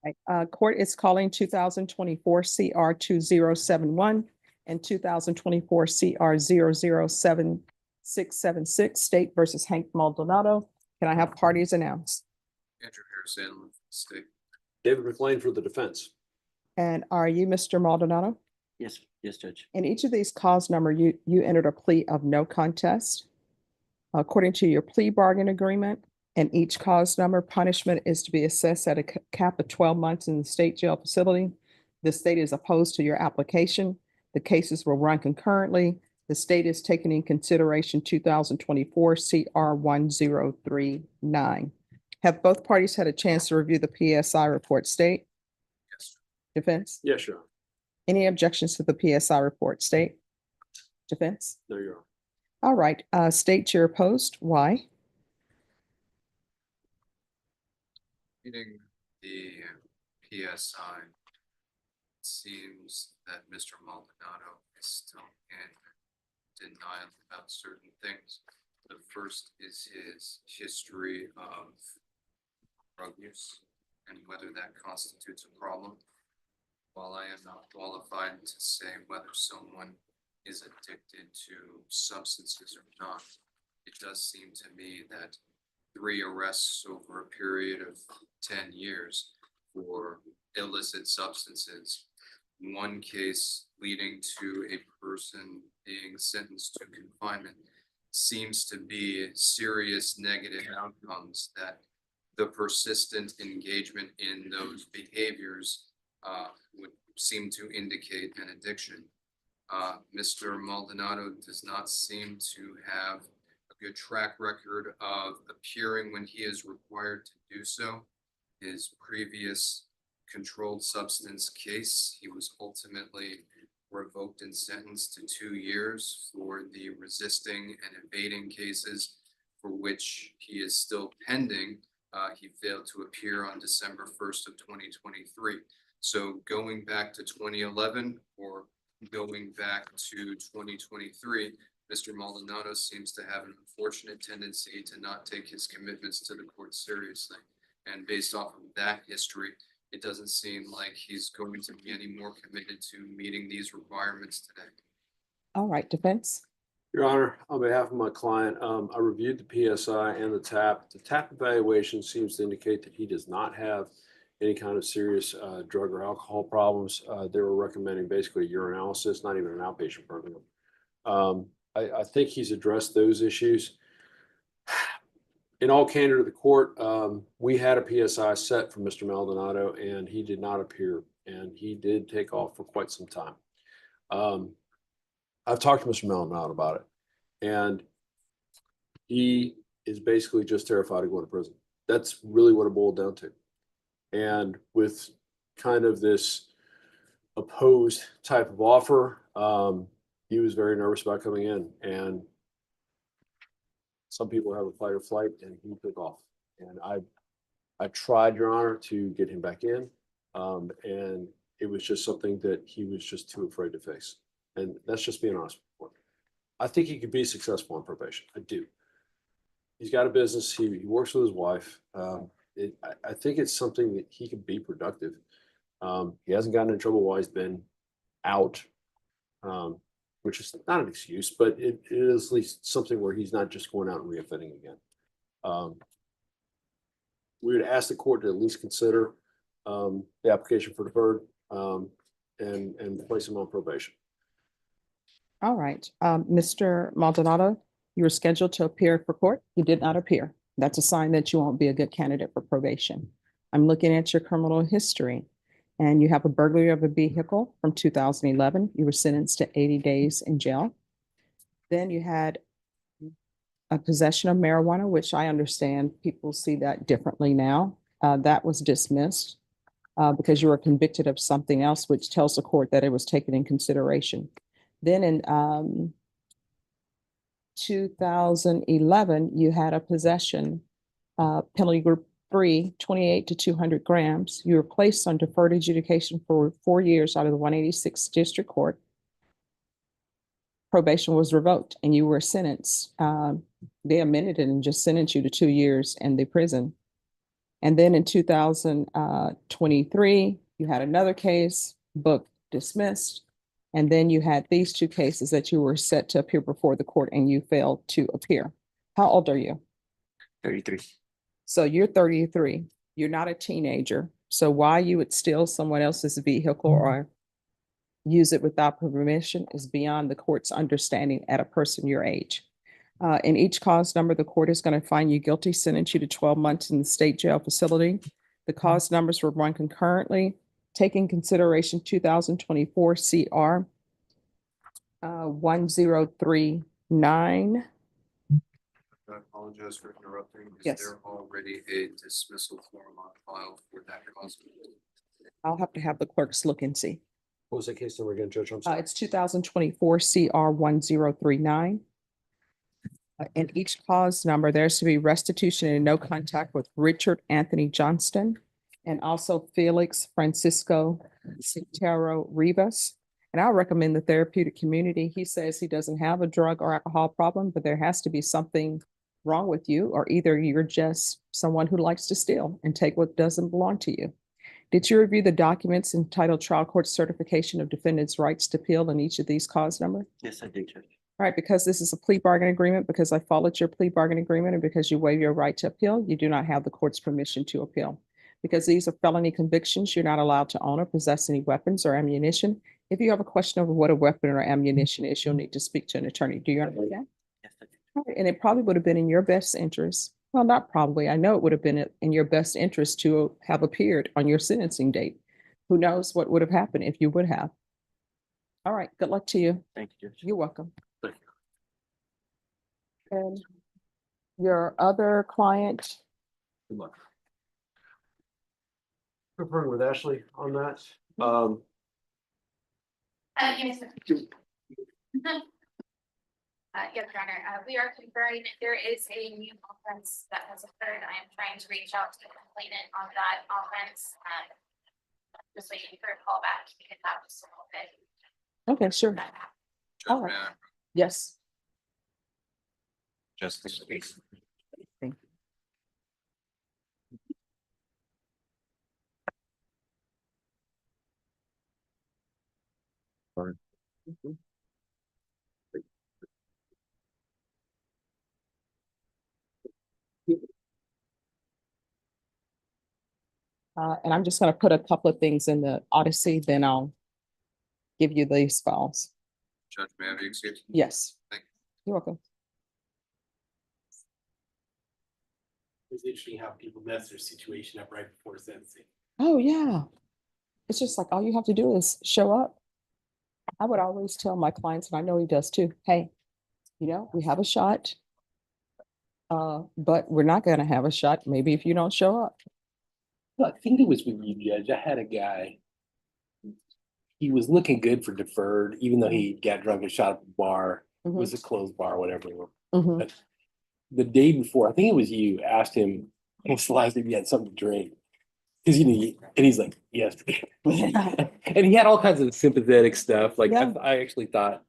Right. Court is calling 2024 CR 2071 and 2024 CR 007676 State versus Hank Maldonado. Can I have parties announced? Andrew Harrison, State. David McLean for the defense. And are you Mr. Maldonado? Yes, Judge. In each of these cause number, you entered a plea of no contest. According to your plea bargain agreement, and each cause number, punishment is to be assessed at a cap of 12 months in the state jail facility. The state is opposed to your application. The cases will run concurrently. The state is taking in consideration 2024 CR 1039. Have both parties had a chance to review the PSI report, state? Yes. Defense? Yes, Your Honor. Any objections to the PSI report, state? Defense? There you are. All right, state you're opposed. Why? Reading the PSI, it seems that Mr. Maldonado is still in denial about certain things. The first is his history of drug use and whether that constitutes a problem. While I am not qualified to say whether someone is addicted to substances or not, it does seem to me that 3 arrests over a period of 10 years for illicit substances, 1 case leading to a person being sentenced to confinement, seems to be serious negative outcomes that the persistent engagement in those behaviors would seem to indicate an addiction. Mr. Maldonado does not seem to have a good track record of appearing when he is required to do so. His previous controlled substance case, he was ultimately revoked and sentenced to 2 years for the resisting and evading cases for which he is still pending. He failed to appear on December 1st of 2023. So going back to 2011 or going back to 2023, Mr. Maldonado seems to have an unfortunate tendency to not take his commitments to the court seriously. And based off of that history, it doesn't seem like he's going to be any more committed to meeting these requirements today. All right, defense? Your Honor, on behalf of my client, I reviewed the PSI and the TAP. The TAP evaluation seems to indicate that he does not have any kind of serious drug or alcohol problems. They were recommending basically urinalysis, not even an outpatient program. I think he's addressed those issues. In all candor to the court, we had a PSI set for Mr. Maldonado and he did not appear and he did take off for quite some time. I've talked to Mr. Maldonado about it and he is basically just terrified of going to prison. That's really what it boiled down to. And with kind of this opposed type of offer, he was very nervous about coming in. And some people have a fight or flight, and he took off. And I tried, Your Honor, to get him back in, and it was just something that he was just too afraid to face. And that's just being honest with you. I think he could be successful on probation. I do. He's got a business. He works with his wife. I think it's something that he could be productive. He hasn't gotten in trouble while he's been out, which is not an excuse, but it is at least something where he's not just going out and reoffending again. We would ask the court to at least consider the application for deferred and place him on probation. All right, Mr. Maldonado, you were scheduled to appear for court. You did not appear. That's a sign that you won't be a good candidate for probation. I'm looking at your criminal history and you have a burglary of a vehicle from 2011. You were sentenced to 80 days in jail. Then you had a possession of marijuana, which I understand people see that differently now. That was dismissed because you were convicted of something else, which tells the court that it was taken in consideration. Then in 2011, you had a possession penalty group 3, 28 to 200 grams. You were placed on deferred adjudication for 4 years out of the 186th District Court. Probation was revoked and you were sentenced. They amended it and just sentenced you to 2 years in the prison. And then in 2023, you had another case, book dismissed. And then you had these two cases that you were set to appear before the court and you failed to appear. How old are you? 33. So you're 33. You're not a teenager. So why you would steal someone else's vehicle or use it without permission is beyond the court's understanding at a person your age. In each cause number, the court is going to find you guilty, sentence you to 12 months in the state jail facility. The cause numbers were run concurrently, taking consideration 2024 CR 1039. I apologize for interrupting. Is Yes. there already a dismissal form on file for that cause? I'll have to have the clerks look and see. What was the case number again, Judge? I'm sorry. It's 2024 CR 1039. In each cause number, there's to be restitution and no contact with Richard Anthony Johnston and also Felix Francisco Citero Rivas. And I recommend the therapeutic community. He says he doesn't have a drug or alcohol problem, but there has to be something wrong with you, or either you're just someone who likes to steal and take what doesn't belong to you. Did you review the documents entitled Trial Court Certification of Defendant's Rights to Appeal in each of these cause numbers? Yes, I did, Judge. All right, because this is a plea bargain agreement, because I followed your plea bargain agreement, and because you waive your right to appeal, you do not have the court's permission to appeal. Because these are felony convictions, you're not allowed to own or possess any weapons or ammunition. If you have a question over what a weapon or ammunition is, you'll need to speak to an attorney. Do you understand? Yes, I did. All right, and it probably would have been in your best interest. Well, not probably. I know it would have been in your best interest to have appeared on your sentencing date. Who knows what would have happened if you would have. All right, good luck to you. Thank you, Judge. You're welcome. Thank And your other client, Good luck. Conferring with Ashley on that. Yes. Yes, Your Honor, we are conferring, there is a new offense that has occurred. I am trying to reach out to the complainant on that offense. Just waiting for a call back. You can have just a little bit. okay, sure. Judge, All may right. I- Yes. Just Thank you. And I'm just gonna put a couple of things in the Odyssey, then I'll give you these files. Judge, may I have your excuse? Yes. Thank you. You're welcome. It's interesting how people mess their situation up right before sentencing. Oh, yeah. It's just like, all you have to do is show up. I would always tell my clients, and I know he does too, hey, you know, we have a shot. But we're not gonna have a shot, maybe if you don't show up. I think it was with you, Judge. I had a guy. He was looking good for deferred, even though he got drunk and shot at the bar. It was a closed bar, whatever. Mhm. The day before, I think it was you, asked him, when's the last time you had something to drink? Cause you know, and he's like, yes. And he had all kinds of sympathetic stuff. Like Yeah. I actually thought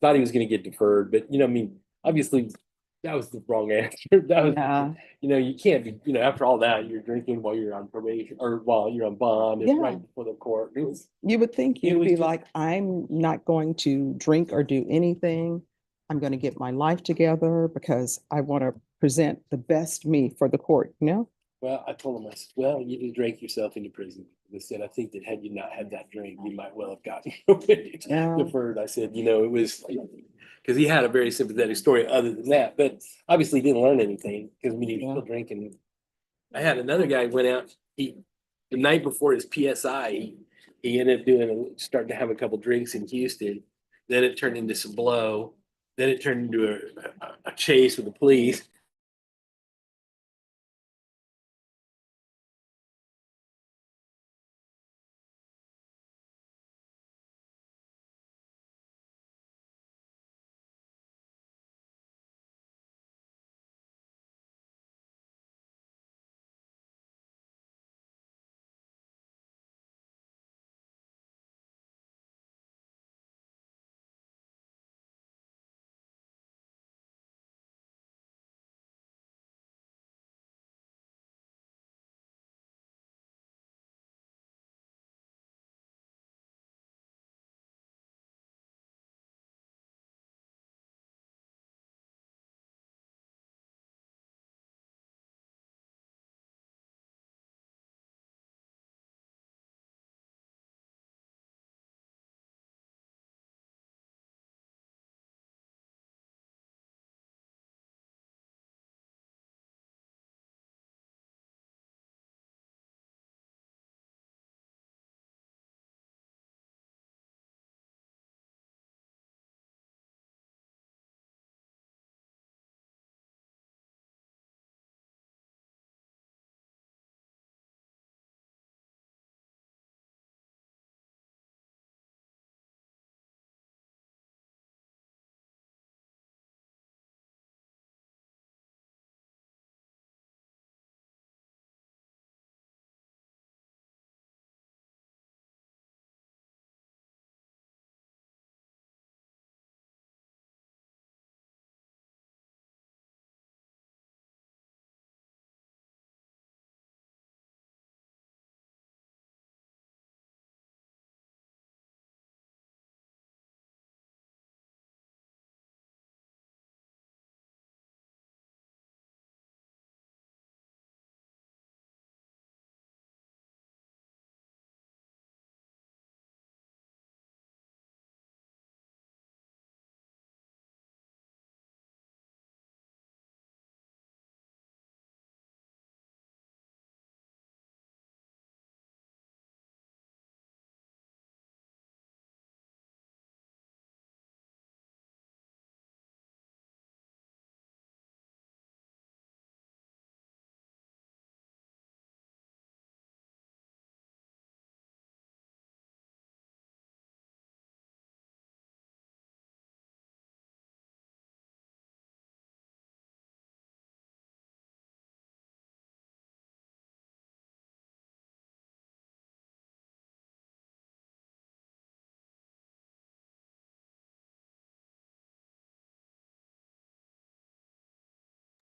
he was gonna get deferred, but you know, I mean, obviously that was the wrong answer. That was, Yeah. you know, you can't be, you know, after all that, you're drinking while you're on probation or while you're on bond. It's Yeah. right before the court. It was, You would think It you'd was be just- like, I'm not going to drink or do anything. I'm going to get my life together because I want to present the best me for the court, you know? well, I told him, I said, well, you just drank yourself into prison. I said, I think that had you not had that drink, you might well have gotten Yeah. deferred. I said, you know, it was, because he had a very sympathetic story other than that, but obviously didn't learn anything because we he was still drinking. I had another guy went out, the night before his PSI, he ended up starting to have a couple drinks in Houston. Then it turned into some blow. Then it turned into a chase with the police.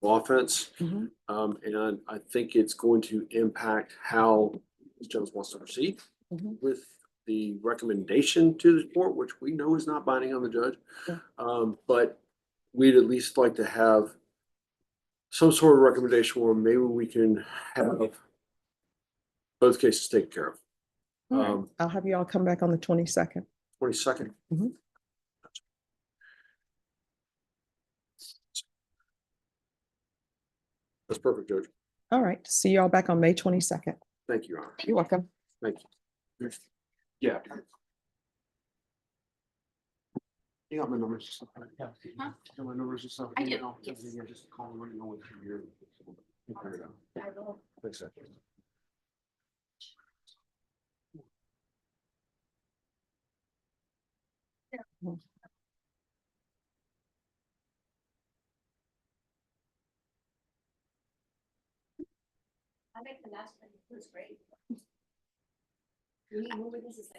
offense. Mhm. And I think it's going to impact how Ms. Jones wants to proceed Mhm. with the recommendation to the court, which we know is not binding on the judge. Yeah. But we'd at least like to have some sort of recommendation where maybe we can have both cases taken care of. All right. I'll have you all come back on the 22nd. 22nd. Mhm. That's perfect, Judge. All right. See you all back on May 22nd. Thank you, Your Honor. You're welcome. Thank you. Yeah. You got my numbers and stuff, right? Huh? You got my numbers and stuff? I do, email, yes. everything, yeah, just call me when you know what you're. We'll figure it out. I will. Thanks, sir. I make the last one, it was great. We move this is.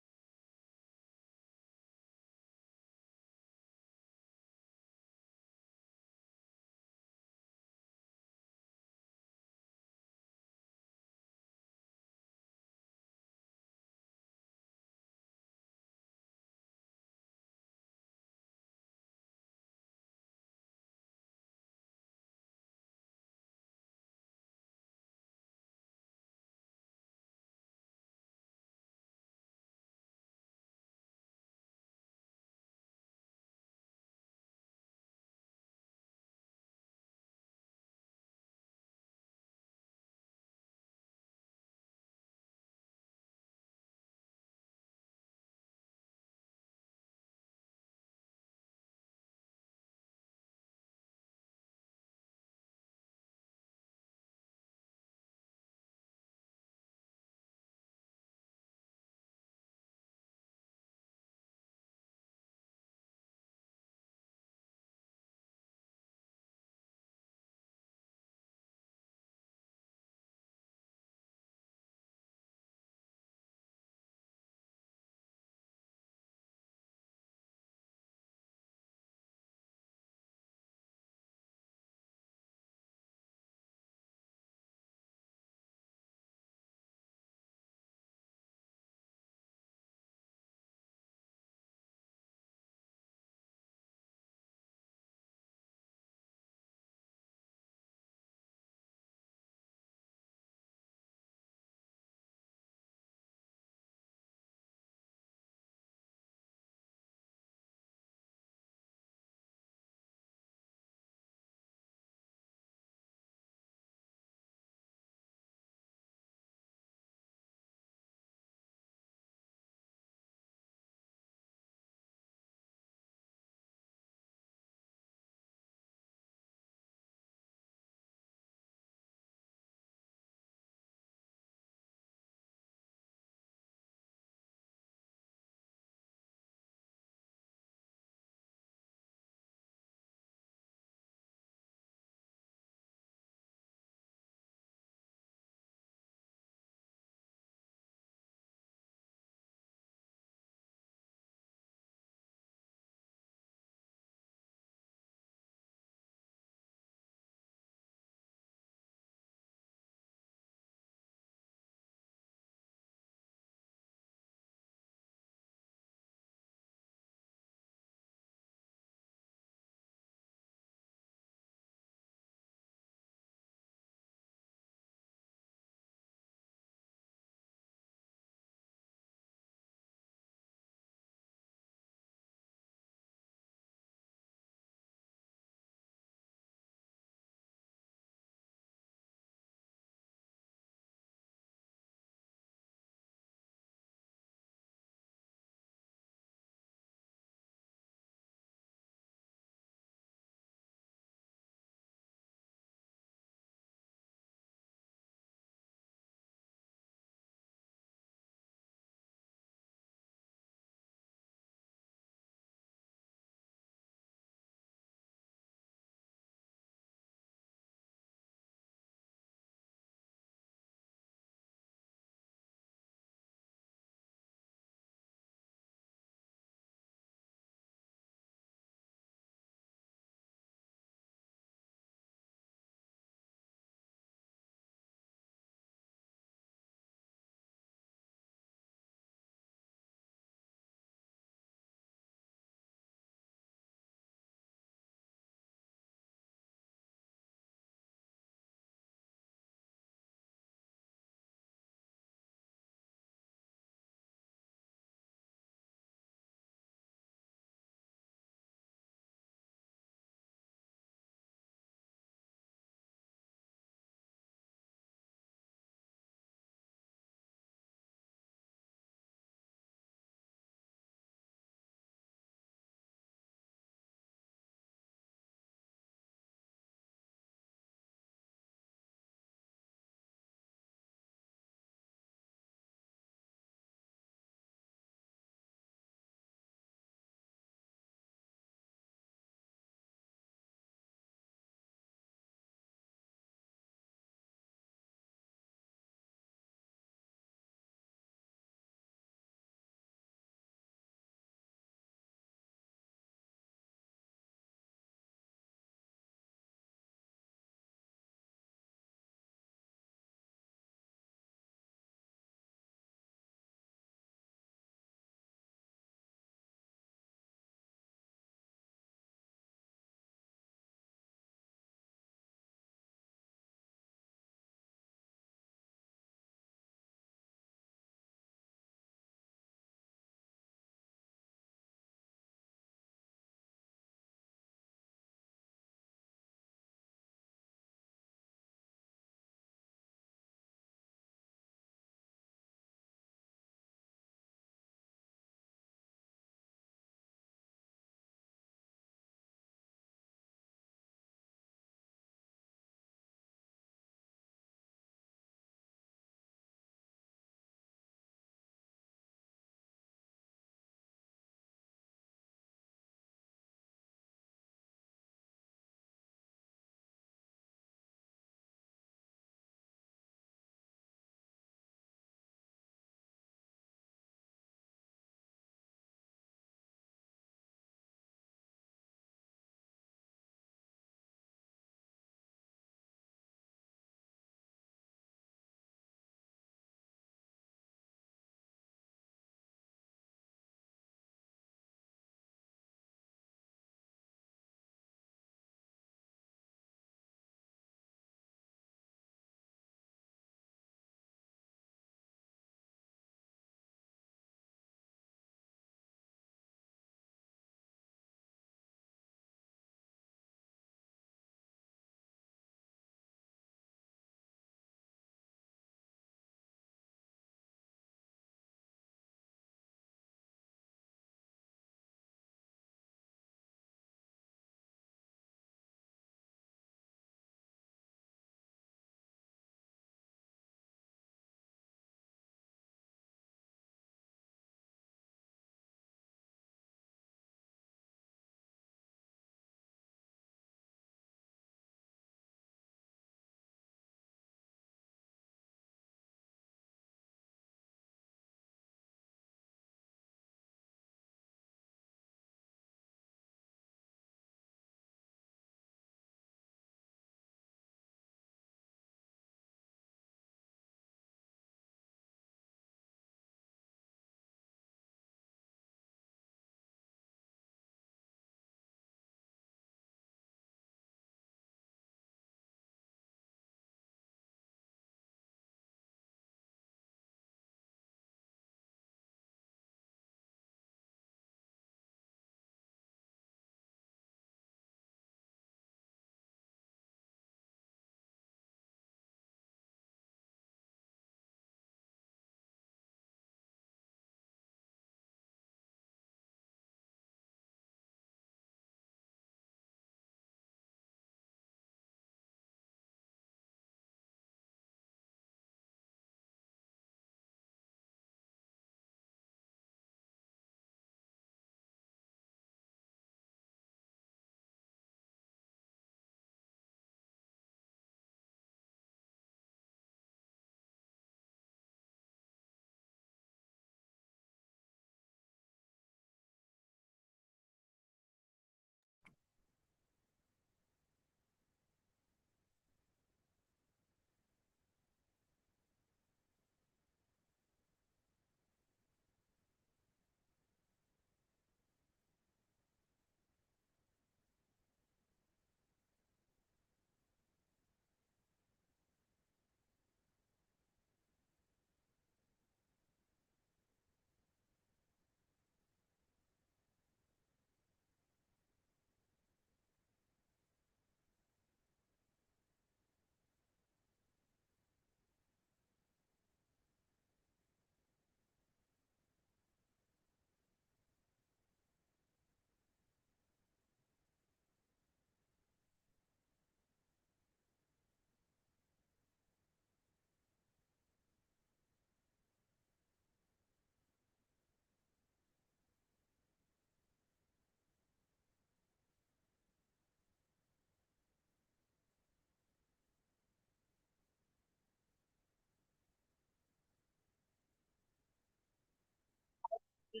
You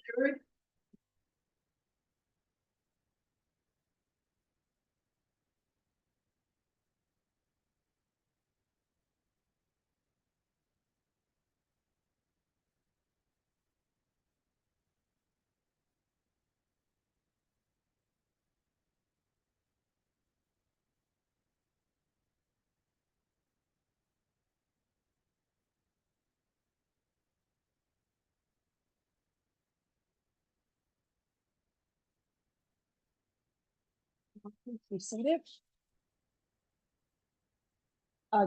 seated?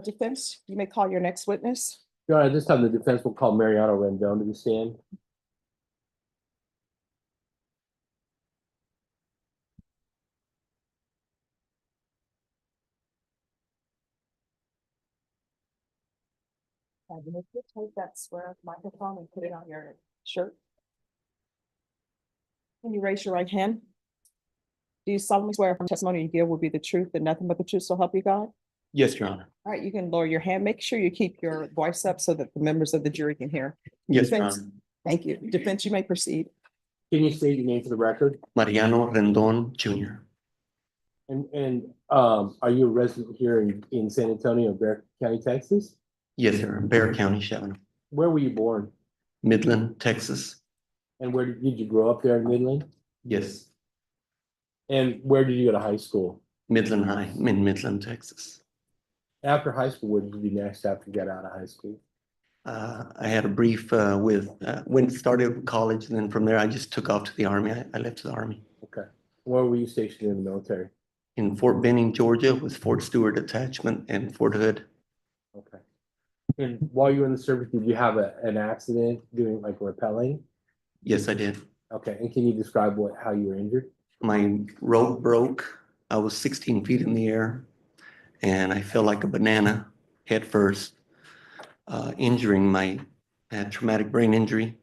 Defense, you may call your next witness. Your Honor, this time the defense will call Mariano Rendon to the stand. Take that square microphone and put it on your shirt. Can you raise your right hand? Do you solemnly swear from testimony you give will be the truth and nothing but the truth, so help you God? Yes, Your Honor. All right, you can lower your hand. Make sure you keep your voice up so that the members of the jury can hear. Yes, Your Defense. Honor. Thank you. Defense, you may proceed. Can you state your name for the record? Mariano Rendon Jr. Are you a resident here in San Antonio, Bexar County, Texas? Yes, sir. Bear County, Shannon. Where were you born? Midland, Texas. And where did you grow up there in Midland? Yes, And where did you go to high school? Midland High, in Midland, Texas. After high school, what did you do next after you got out of high school? I had a brief started college, and then from there I just took off to the Army. I left the Army Okay. Where were you stationed in the military? in Fort Benning, Georgia, with Fort Stewart Detachment and Fort Hood. Okay. And while you were in the service, did you have an accident doing like rappelling? Yes, I did. Okay. And can you describe how you were injured? My rope broke. I was 16 feet in the air, and I fell like a banana head first, injuring I had traumatic brain injury.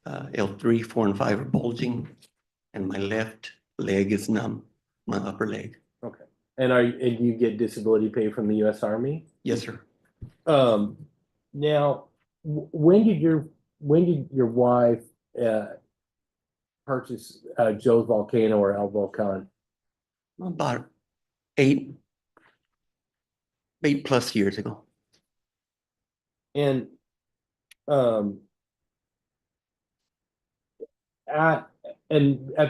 L3, 4, and 5 are bulging, and my left leg is numb, my upper leg. Okay. And do you get disability pay from the U.S. Army? Yes, sir. Now, when did your wife purchase Joe's Volcano or El Volcan? About 8+ years ago. And at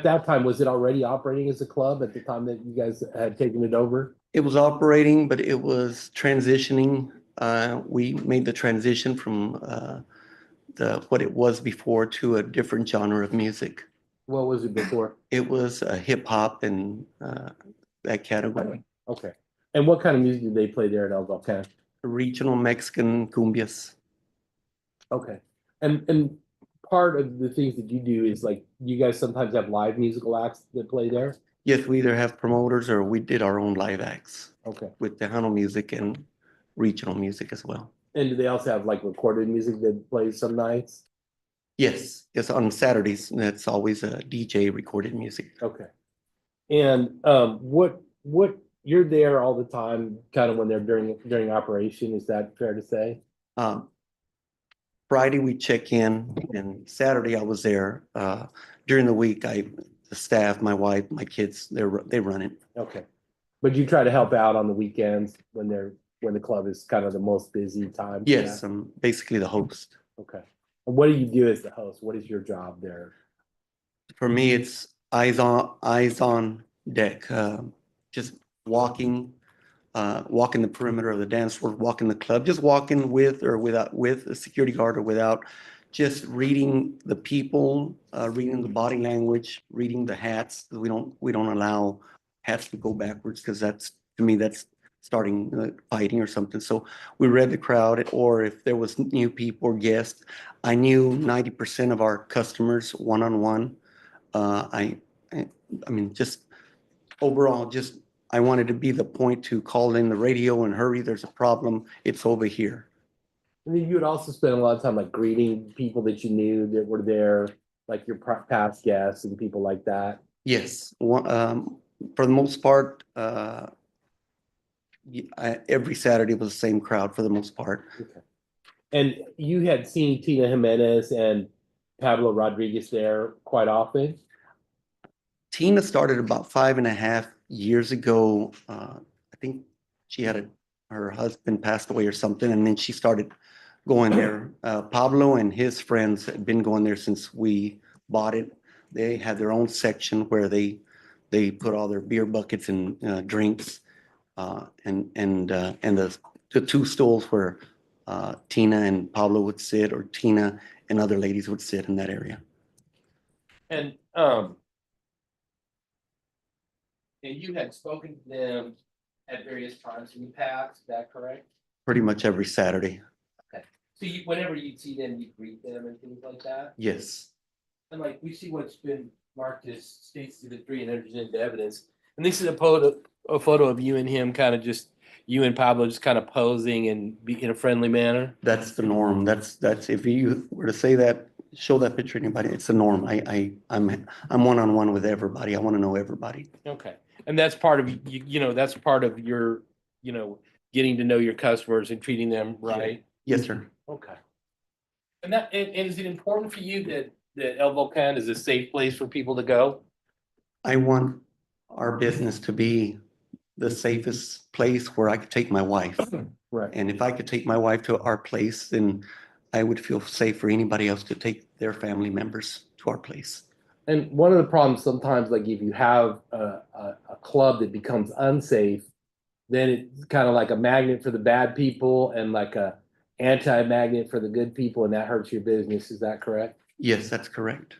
that time, was it already operating as a club at the time that you guys had taken it over? It was operating, but it was transitioning. We made the transition from what it was before to a different genre of music. What was it before? It was hip hop and that category. Okay. And what kind of music did they play there at El Volcan? Regional Mexican cumbias. Okay. And part of the things that you do is like you guys sometimes have live musical acts that play there? Yes, we either have promoters or we did our own live acts Okay. with Tejano music and regional music as well. And do they also have like recorded music that plays some nights? Yes, on Saturdays, that's always a DJ recorded music. Okay. And what you're there all the time, kind of when they're during operation, is that fair to say? Friday we check in, and Saturday I was there. During the week, the staff, my wife, my kids, they run it. Okay. But you try to help out on the weekends when the club is kind of the most busy time? for Yes, that? I'm basically the host. Okay. And what do you do as the host? What is your job there? For me, it's eyes on deck. Just walking the perimeter of the dance floor, walking the club, just walking with or without a security guard or without, just reading the people, reading the body language, reading the hats. We don't allow hats to go backwards because to me that's starting fighting or something. So we read the crowd, or if there was new people or guests, I knew 90% of our customers one-on-one. I mean, just overall, I wanted to be the point to call in the radio and hurry, there's a problem, it's over here. And then you would also spend a lot of time like greeting people that you knew that were there, like your past guests and people like that. Yes, for the most part, every Saturday was the same crowd for the most part. Okay. And you had seen Tina Jimenez and Pablo Rodriguez there quite often? Tina started about 5.5 years ago. I think she had her husband passed away or something, and then she started going there. Pablo and his friends had been going there since we bought it. They had their own section where they put all their beer buckets and drinks, and the two stools where Tina and Pablo would sit, or Tina and other ladies would sit in that area. And you had spoken to them at various times in the past, is that correct? Pretty much every Saturday. So whenever you see them, you greet them and things like that? Yes. And like, we see what's been marked as states to the three and entered into evidence. And this is a photo of you and him, kind of just, you and Pablo just kind of posing and be in a friendly manner. That's the norm. That's if you were to say that, show that picture to anybody, it's the norm. I'm one-on-one with everybody. I want to know everybody. Okay. And that's part of, that's part of your, getting to know your customers and treating them right. Yes, sir. Okay. And is it important for you that El Volcan is a safe place for people to go? I want our business to be the safest place where I could take my wife. Right. And if I could take my wife to our place, then I would feel safe for anybody else to take their family members to our place. And one of the problems sometimes, like if you have a club that becomes unsafe, then it's kind of like a magnet for the bad people and like a anti-magnet for the good people, and that hurts your business. Is that correct? Yes, that's correct.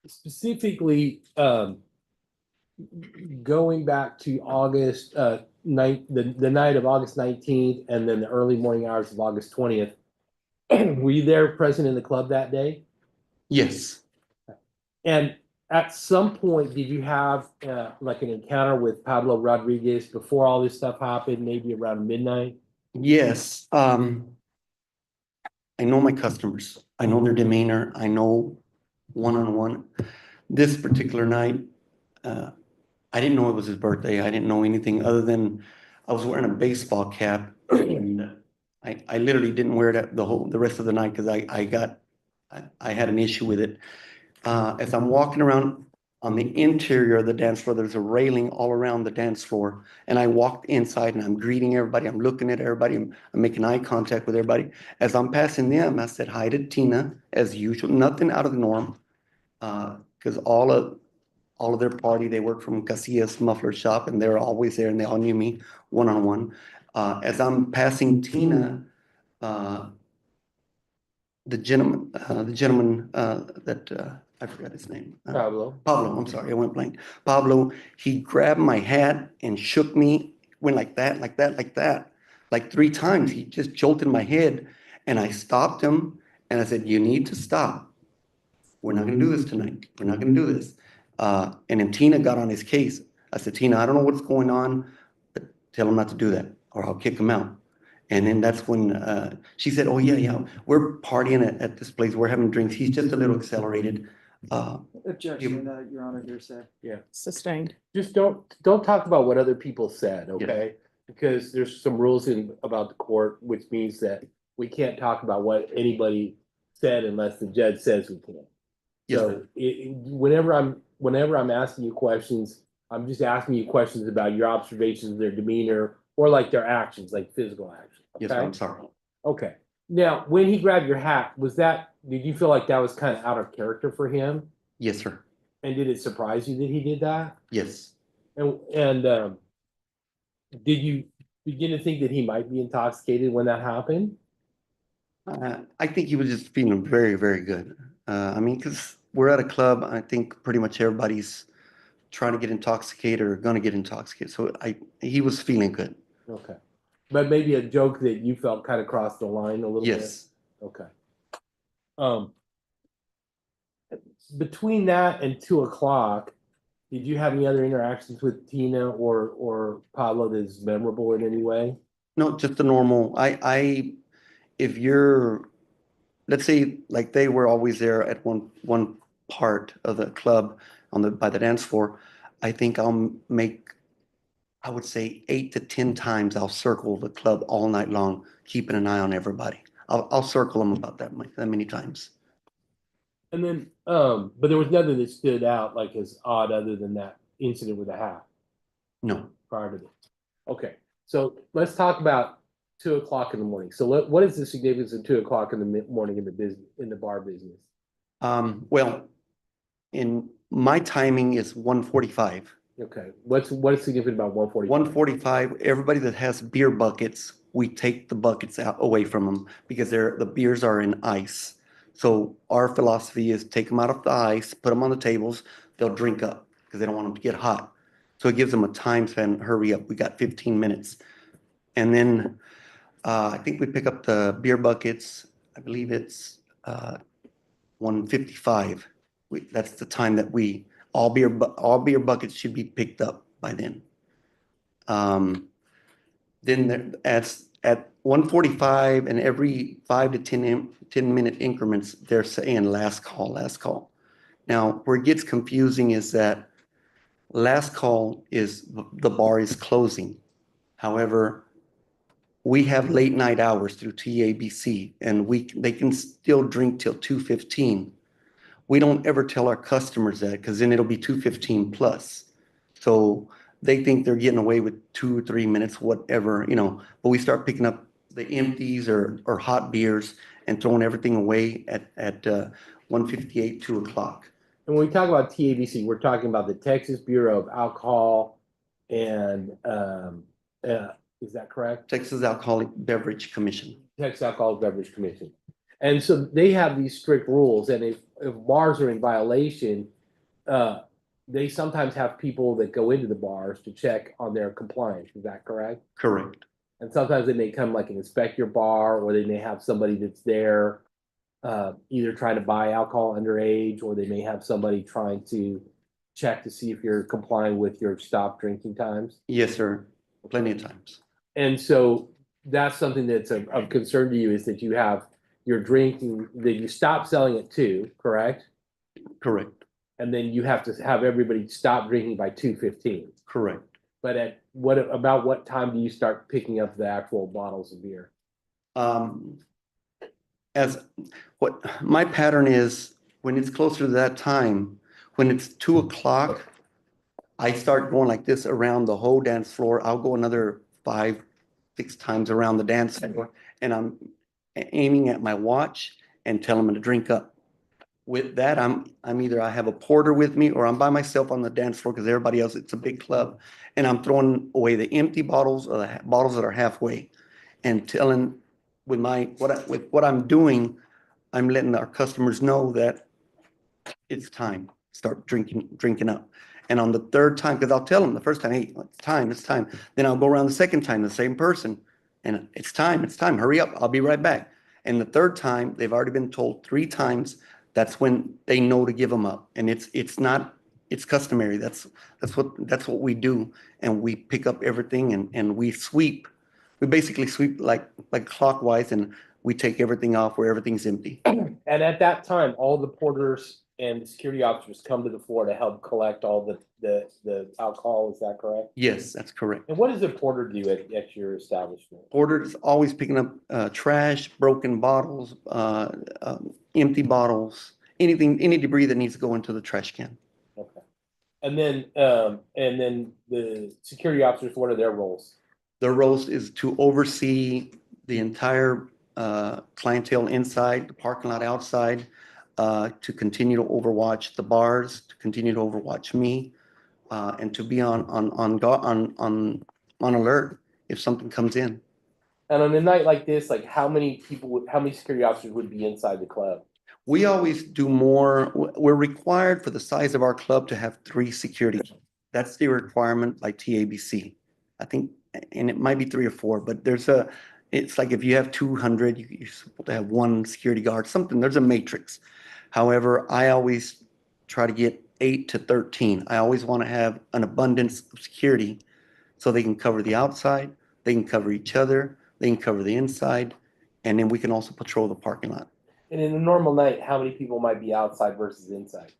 Specifically, going back to August the night of August 19th and then the early morning hours of August 20th, were you there present in the club that day? Yes. And at some point, did you have like an encounter with Pablo Rodriguez before all this stuff happened, maybe around midnight? Yes. I know my customers. I know their demeanor. I know one-on-one. This particular night, I didn't know it was his birthday. I didn't know anything other than I was wearing a baseball cap, and I literally didn't wear it the rest of the night because I had an issue with it. As I'm walking around on the interior of the dance floor, there's a railing all around the dance floor, and I walked inside and I'm greeting everybody. I'm looking at everybody. I'm making eye contact with everybody. As I'm passing them, I said hi to Tina as usual. Nothing out of the norm, because all of their party, they work from Casillas Muffler Shop, and they're always there, and they all knew me one-on-one. As I'm passing Tina, the gentleman that I forgot his name. Pablo. Pablo, I'm sorry, I went blank. Pablo, he grabbed my hat and shook me, went like that, like that, like that, like 3 times. He just jolted my head, and I stopped him, and I said, "You need to stop. We're not going to do this tonight. We're not going to do this." And then Tina got on his case. I said, "Tina, I don't know what's going on, but tell him not to do that, or I'll kick him out." And then that's when she said, "Oh, yeah, we're partying at this place. We're having drinks. He's just a little accelerated." Objection, Your Honor, hearsay. Sustained. Just don't talk about what other people said, okay? Because there's some rules about the court, which means that we can't talk about what anybody said unless the judge says we can. Yes, So sir. whenever I'm asking you questions, I'm just asking you questions about your observations of their demeanor or like their actions, like physical actions. Yes, sir, Okay. I'm sorry. Okay. Now, when he grabbed your hat, did you feel like that was kind of out of character for him? Yes, sir. And did it surprise you that he did that? Yes. And did you begin to think that he might be intoxicated when that happened? I think he was just feeling very, very good. I mean, because we're at a club, I think pretty much everybody's trying to get intoxicated or gonna get intoxicated. So he was feeling good. Okay. But maybe a joke that you felt kind of crossed the line a little bit? Yes. Okay. Between that and 2 o'clock, did you have any other interactions with Tina or Pablo that's memorable in any way? No, just the normal. If you're, let's say, like they were always there at one part of the club by the dance floor, I think I would say 8 to 10 times I'll circle the club all night long, keeping an eye on everybody. I'll circle them about that many times. And then, but there was nothing that stood out like as odd other than that incident with the hat No. prior to this. Okay, so let's talk about 2 o'clock in the morning. So what is the significance of 2 o'clock in the morning in the business, in the bar business? Well, in my timing is 1:45. Okay, what is significant about 1:40? 1:45, everybody that has beer buckets, we take the buckets out away from them because the beers are in ice. So our philosophy is take them out of the ice, put them on the tables, they'll drink up because they don't want them to get hot. So it gives them a time span, hurry up, we got 15 minutes. And then I think we pick up the beer buckets, I believe it's 1:55. That's the time that all beer buckets should be picked up by then. Then at 1:45 and every 5 to 10 minute increments, they're saying last call, last call. Now, where it gets confusing is that last call is the bar is closing. However, we have late night hours through TABC and they can still drink till 2:15. We don't ever tell our customers that because then it'll be 2:15 plus. So they think they're getting away with 2 or 3 minutes, whatever, but we start picking up the empties or hot beers and throwing everything away at 1:58, 2 o'clock. And when we talk about TABC, we're talking about the Texas Bureau of Alcohol and, is that correct? Texas Alcoholic Beverage Commission. Texas Alcohol Beverage Commission. And so they have these strict rules, and if bars are in violation, they sometimes have people that go into the bars to check on their compliance. Is that correct? Correct. And sometimes they may come like and inspect your bar, or they may have somebody that's there either trying to buy alcohol underage, or they may have somebody trying to check to see if you're complying with your stop drinking times. Yes, sir. Plenty of times. And so that's something that's of concern to you, is that you're drinking, that you stop selling at 2, correct? Correct. And then you have to have everybody stop drinking by 2:15. Correct. But about what time do you start picking up the actual bottles of beer? As what my pattern is, when it's closer to that time, when it's 2 o'clock, I start going like this around the whole dance floor. I'll go another 5, 6 times around the dance floor, and I'm aiming at my watch and telling them to drink up. With that, I'm either I have a porter with me or I'm by myself on the dance floor because everybody else, it's a big club, and I'm throwing away the empty bottles or the bottles that are halfway, and telling with what I'm doing, I'm letting our customers know that it's time, start drinking up. And on the third time, because I'll tell them the first time, hey, it's time. Then I'll go around the second time, the same person, and it's time, hurry up, I'll be right back. And the third time, they've already been told 3 times, that's when they know to give them up. And it's customary. That's what we do. And we pick up everything and we sweep. We basically sweep like clockwise, and we take everything off where everything's empty. And at that time, all the porters and the security officers come to the floor to help collect all the alcohol. Is that correct? Yes, that's correct. And what does a porter do at your establishment? Porter's always picking up trash, broken bottles, empty bottles, any debris that needs to go into the trash can. Okay. And then the security officers, what are their roles? Their role is to oversee the entire clientele inside, the parking lot outside, to continue to overwatch the bars, to continue to overwatch me, and to be on alert if something comes in. And on a night like this, like how many security officers would be inside the club? We always do more. We're required for the size of our club to have 3 security. That's the requirement by TABC. I think, and it might be 3 or 4, but it's like if you have 200, you're supposed to have 1 security guard, something, there's a matrix. However, I always try to get 8 to 13. I always want to have an abundance of security so they can cover the outside, they can cover each other, they can cover the inside, and then we can also patrol the parking lot. And in a normal night, how many people might be outside versus inside?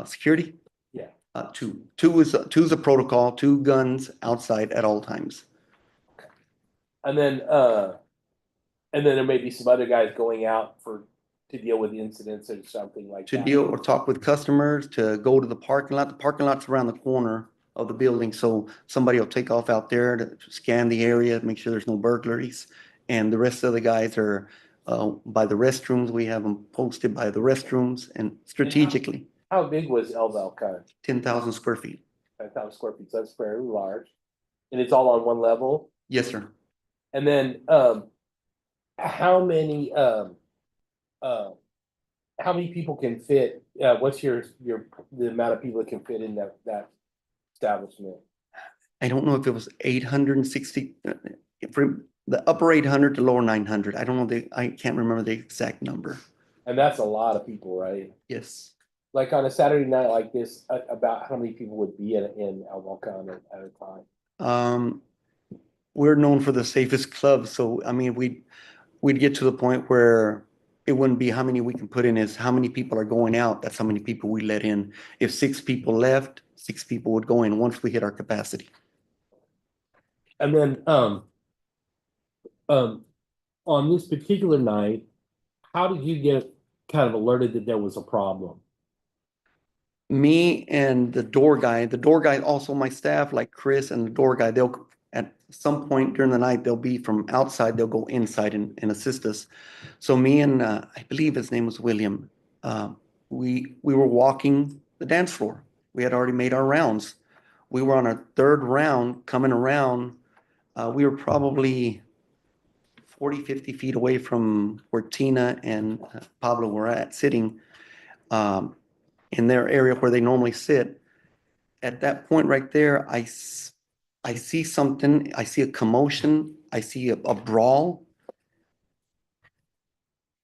Security? Yeah. 2. 2 is a protocol, 2 guns outside at all times. And then And then there may be some other guys going out to deal with incidents or something like To that. deal or talk with customers, to go to the parking lot. The parking lot's around the corner of the building, so somebody will take off out there to scan the area, make sure there's no burglaries. And the rest of the guys are by the restrooms. We have them posted by the restrooms and strategically, How big was El Volcan? 10,000 square feet. 10,000 square feet, so that's very large. And it's all on one level? Yes, sir. And then, how many, how many people can fit, what's the amount of people that can fit in that establishment? I don't know if it was 860, from the upper 800 to lower 900. I don't know I can't remember the exact number. And that's a lot of people, right? Yes. Like on a Saturday night like this, about how many people would be in El Volcan at a time? We're known for the safest club, so I mean, we'd get to the point where it wouldn't be how many we can put in, is how many people are going out. That's how many people we let in. If 6 people left, 6 people would go in once we hit our capacity. And then, on this particular night, how did you get kind of alerted that there was a problem? Me and the door guy, also my staff, like Chris and the door guy, they'll, at some point during the night, they'll be from outside, they'll go inside and assist us. So me and, I believe his name was William, we were walking the dance floor. We had already made our rounds. We were on our 3rd round coming around. We were probably 40, 50 feet away from where Tina and Pablo were sitting. In their area where they normally sit. At that point right there, I see something, I see a commotion, I see a brawl.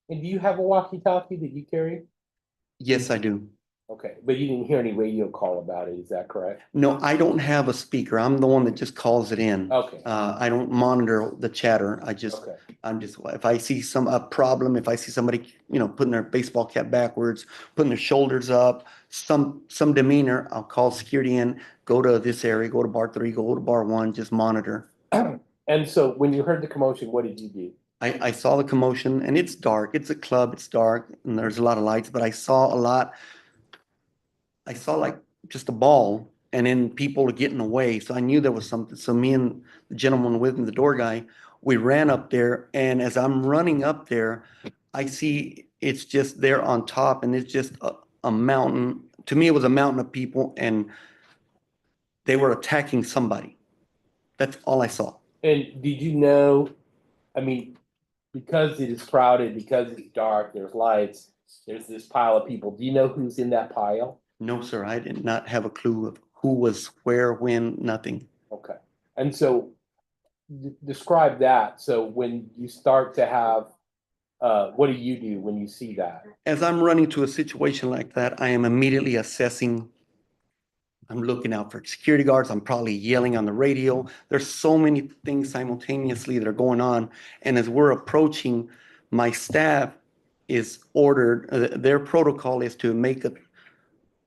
And do you have a walkie-talkie that you carry? Yes, I do. Okay, but you didn't hear any radio call about it, is that correct? No, I don't have a speaker. I'm the one that just calls it in. Okay. I don't monitor the chatter. Okay. If I see a problem, if I see somebody, putting their baseball cap backwards, putting their shoulders up, some demeanor, I'll call security in, go to this area, go to bar 3, go to bar 1, just monitor. And so when you heard the commotion, what did you do? I saw the commotion, and it's dark. It's a club, it's dark, and there's a lot of lights, but I saw like just a ball, and then people are getting away. So I knew there was something. So me and the gentleman with me, the door guy, we ran up there. And as I'm running up there, I see it's just there on top, and it's just a mountain. To me, it was a mountain of people, and they were attacking somebody. That's all I saw. And did you know, I mean, because it is crowded, because it's dark, there's lights, there's this pile of people. Do you know who's in that pile? No, sir, I did not have a clue of who was where, when, nothing. Okay. And so describe that. So when you start to have, what do you do when you see that? As I'm running to a situation like that, I am immediately assessing. I'm looking out for security guards. I'm probably yelling on the radio. There's so many things simultaneously that are going on. And as we're approaching, my staff is ordered, their protocol is to make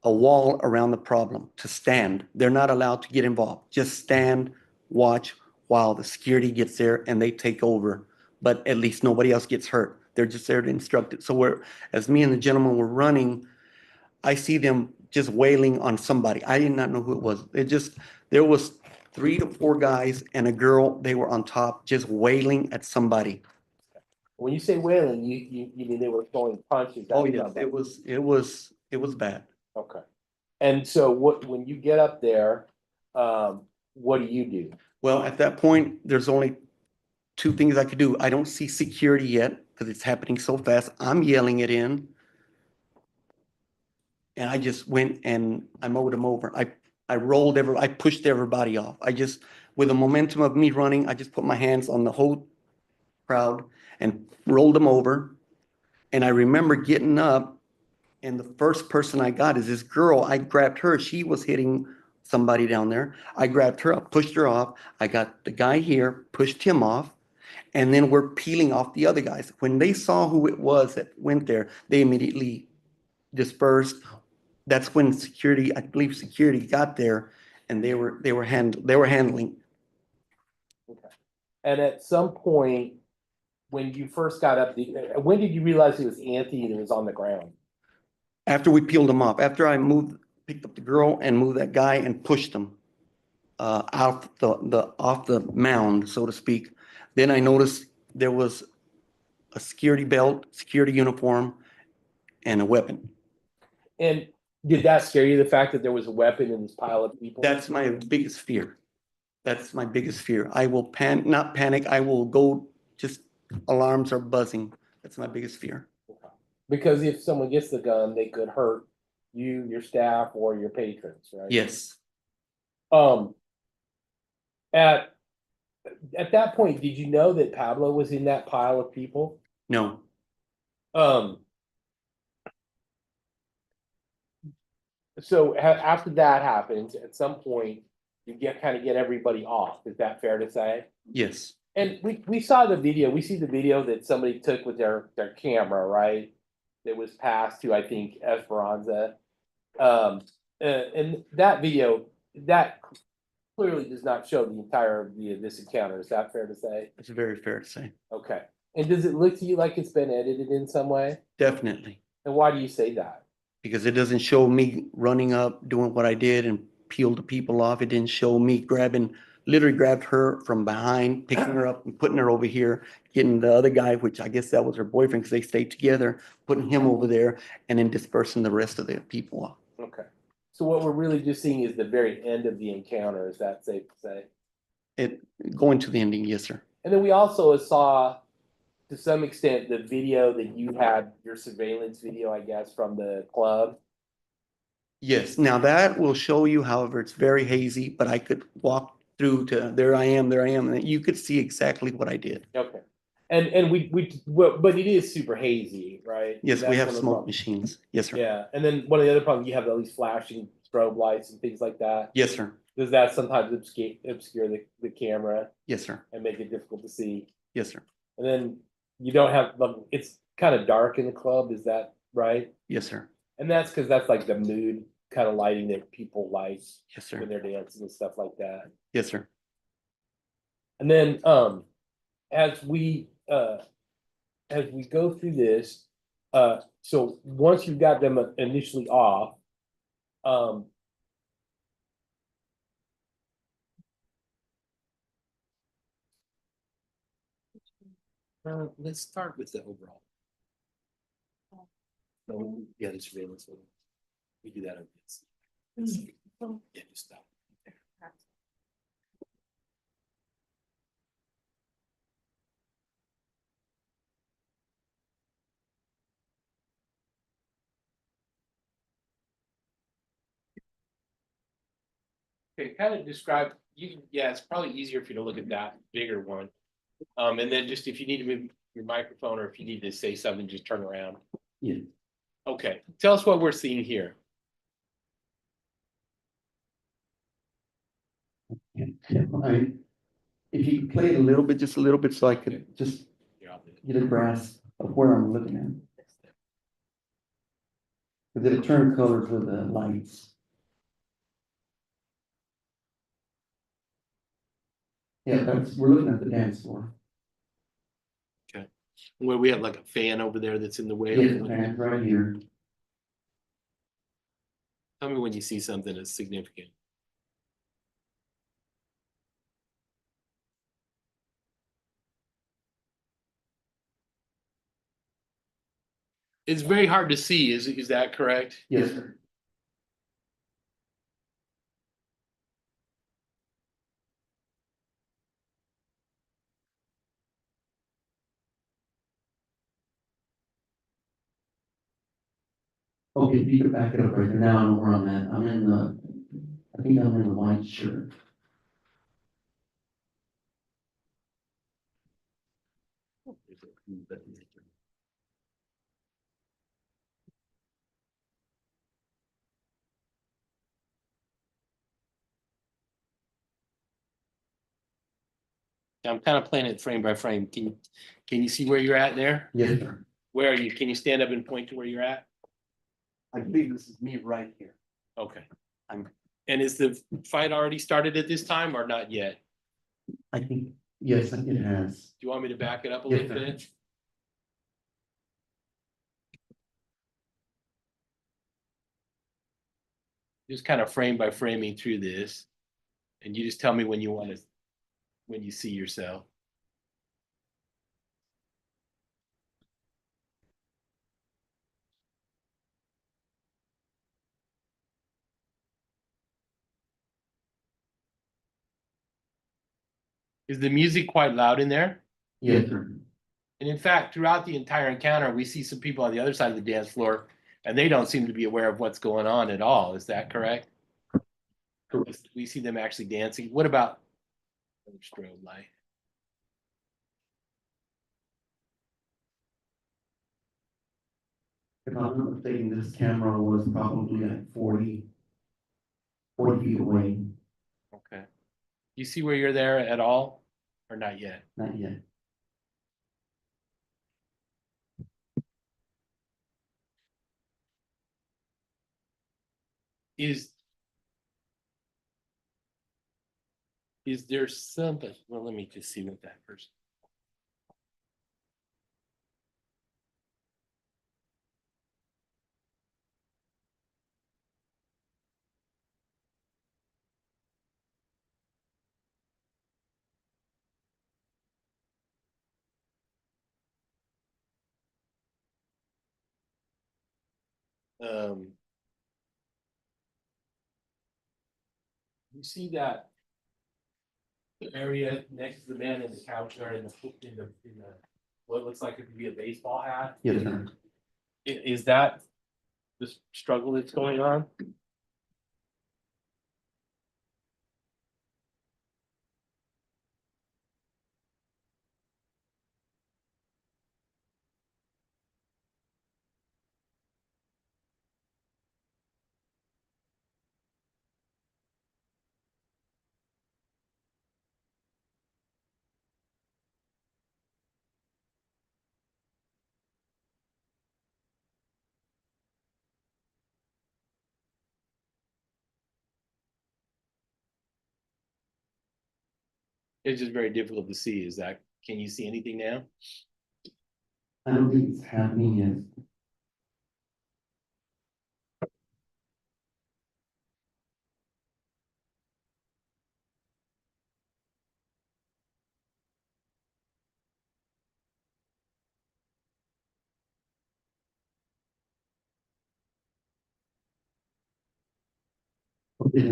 a wall around the problem, to stand. They're not allowed to get involved. Just stand, watch while the security gets there and they take over. But at least nobody else gets hurt. They're just there to instruct it. So as me and the gentleman were running, I see them just wailing on somebody. I did not know who it was. There was 3 to 4 guys and a girl. They were on top, just wailing at somebody. When you say wailing, you mean they were throwing punches? Oh yeah, it was bad. Okay. And so when you get up there, what do you do? Well, at that point, there's only 2 things I could do. I don't see security yet because it's happening so fast. I'm yelling it in. And I just went and I mowed them over. I pushed everybody off. With the momentum of me running, I just put my hands on the whole crowd and rolled them over. And I remember getting up, and the first person I got is this girl. I grabbed her. She was hitting somebody down there. I grabbed her up, pushed her off. I got the guy here, pushed him off. And then we're peeling off the other guys. When they saw who it was that went there, they immediately dispersed. That's when I believe security got there, and they were handling. Okay. And at some point, when you first got up, when did you realize it was Anthony that was on the ground? After we peeled him off, after I picked up the girl and moved that guy and pushed him out off the mound, so to speak, then I noticed there was a security belt, security uniform, and a weapon. And did that scare you, the fact that there was a weapon in this pile of people? That's my biggest fear. That's my biggest fear. I will not panic. I will go, just alarms are buzzing. That's my biggest fear. Because if someone gets the gun, they could hurt you, your staff, or your patrons, right? Yes, At that point, did you know that Pablo was in that pile of people? no, So after that happens, at some point, you kind of get everybody off. Is that fair to say? yes, And we saw the video. We see the video that somebody took with their camera, right? That was passed to, I think, Esperanza. And that video, that clearly does not show the entirety of this encounter. Is that fair to say? it's very fair to say. Okay. And does it look to you like it's been edited in some way? Definitely, And why do you say that? because it doesn't show me running up, doing what I did and peeled the people off. It didn't show me literally grabbed her from behind, picking her up and putting her over here, getting the other guy, which I guess that was her boyfriend because they stayed together, putting him over there and then dispersing the rest of the people off. Okay. So what we're really just seeing is the very end of the encounter. Is that safe to say? It going to the ending, yes, sir. And then we also saw, to some extent, the video that you had, your surveillance video, I guess, from the club. Yes, now that will show you, however, it's very hazy, but I could walk through to there I am, and you could see exactly what I did. Okay. And but it is super hazy, right? Yes, we That's have one of the smoke problems. machines. Yes, sir. Yeah, and then one of the other problems, you have all these flashing strobe lights and things like that. Yes, sir. Does that sometimes obscure the camera Yes, sir. and make it difficult to see? Yes, sir. And then you don't have, it's kind of dark in the club, is that right? Yes, sir. And that's because that's like the mood kind of lighting that people like Yes, sir. when they're dancing and stuff like that. Yes, sir. And then as we go through this, so once you've got them initially off, let's start with the overall. No, yeah, the surveillance. We do that on this. Yeah, just stop. Okay, kind of describe, yeah, it's probably easier for you to look at that bigger one. And then just if you need to move your microphone or if you need to say something, just turn around. Yeah. Okay, tell us what we're seeing here. If you could play it a little bit, just a little bit, so I could just get a grasp of where I'm looking at. Because it'll turn colors with the lights. Yeah, we're looking at the dance floor. Where we have like a fan over there that's in the way. Yeah, the fan's right here. Tell me when you see something that's significant. It's very hard to see, is that correct? Yes, sir. Okay, you can back it up right there. Now I know where I'm at. I think I'm in the white shirt. I'm kind of playing it frame by frame. Can you see where you're at there? Yes, sir. Where are you? Can you stand up and point to where you're at? I believe this is me right here. Okay. I'm- And is the fight already started at this time or not yet? I think Yes, it has. Do you want me to back it up a Yes, little sir. bit? Just kind of frame by framing through this. And you just tell me when you want to, when you see yourself. Is the music quite loud in there? Yes, sir. And in fact, throughout the entire encounter, we see some people on the other side of the dance floor, and they don't seem to be aware of what's going on at all. Is that correct? Correct. We see them actually dancing. What about strobe light? If I'm not mistaken, this camera was probably at 40 feet away. Okay. You see where you're there at all, or not yet? Not yet. Is there something? Well, let me just see what that person. You see that area next to the man in the couch or in the what looks like it could be a baseball hat? Yes, sir. Is that the struggle that's going on? It's just very difficult to see. Is that, can you see anything now? I don't think it's happening yet. Okay,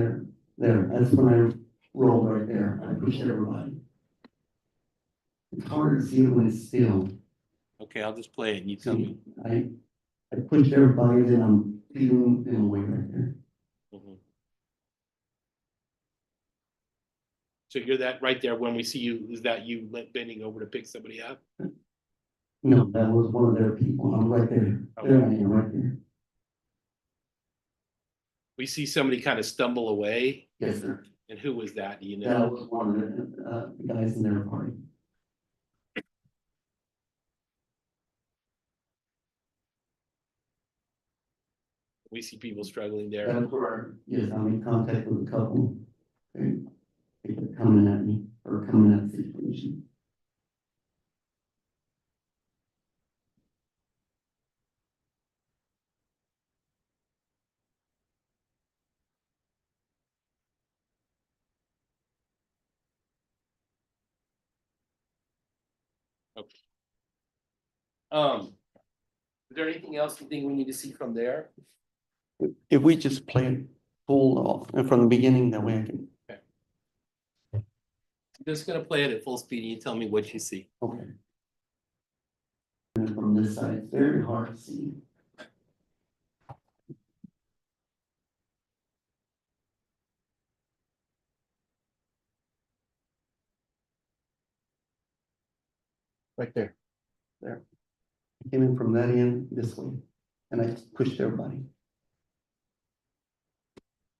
there, that's when I rolled right there. I pushed everybody. It's hard to see it when it's still. Okay, I'll just play it and you tell me. I pushed everybody, then I'm feeling them away right there. Mhm. So you're that right there when we see you, is that you bending over to pick somebody up? No, that was one of their people. I'm right there. There I am, right there. We see somebody kind of stumble away. Yes, sir. And who was that? Do you That know? was one of the guys in their party. We see people struggling there. That's where, yes, I'm in contact with a couple. And they kept coming at me or coming at the situation. Okay. Is there anything else you think we need to see from there? If we just play it full off and from the beginning, that way I can. I'm just gonna play it at full speed and you tell me what you see. Okay. And from this side, it's very hard to see. Right there. There. I came in from that end this way, and I pushed everybody.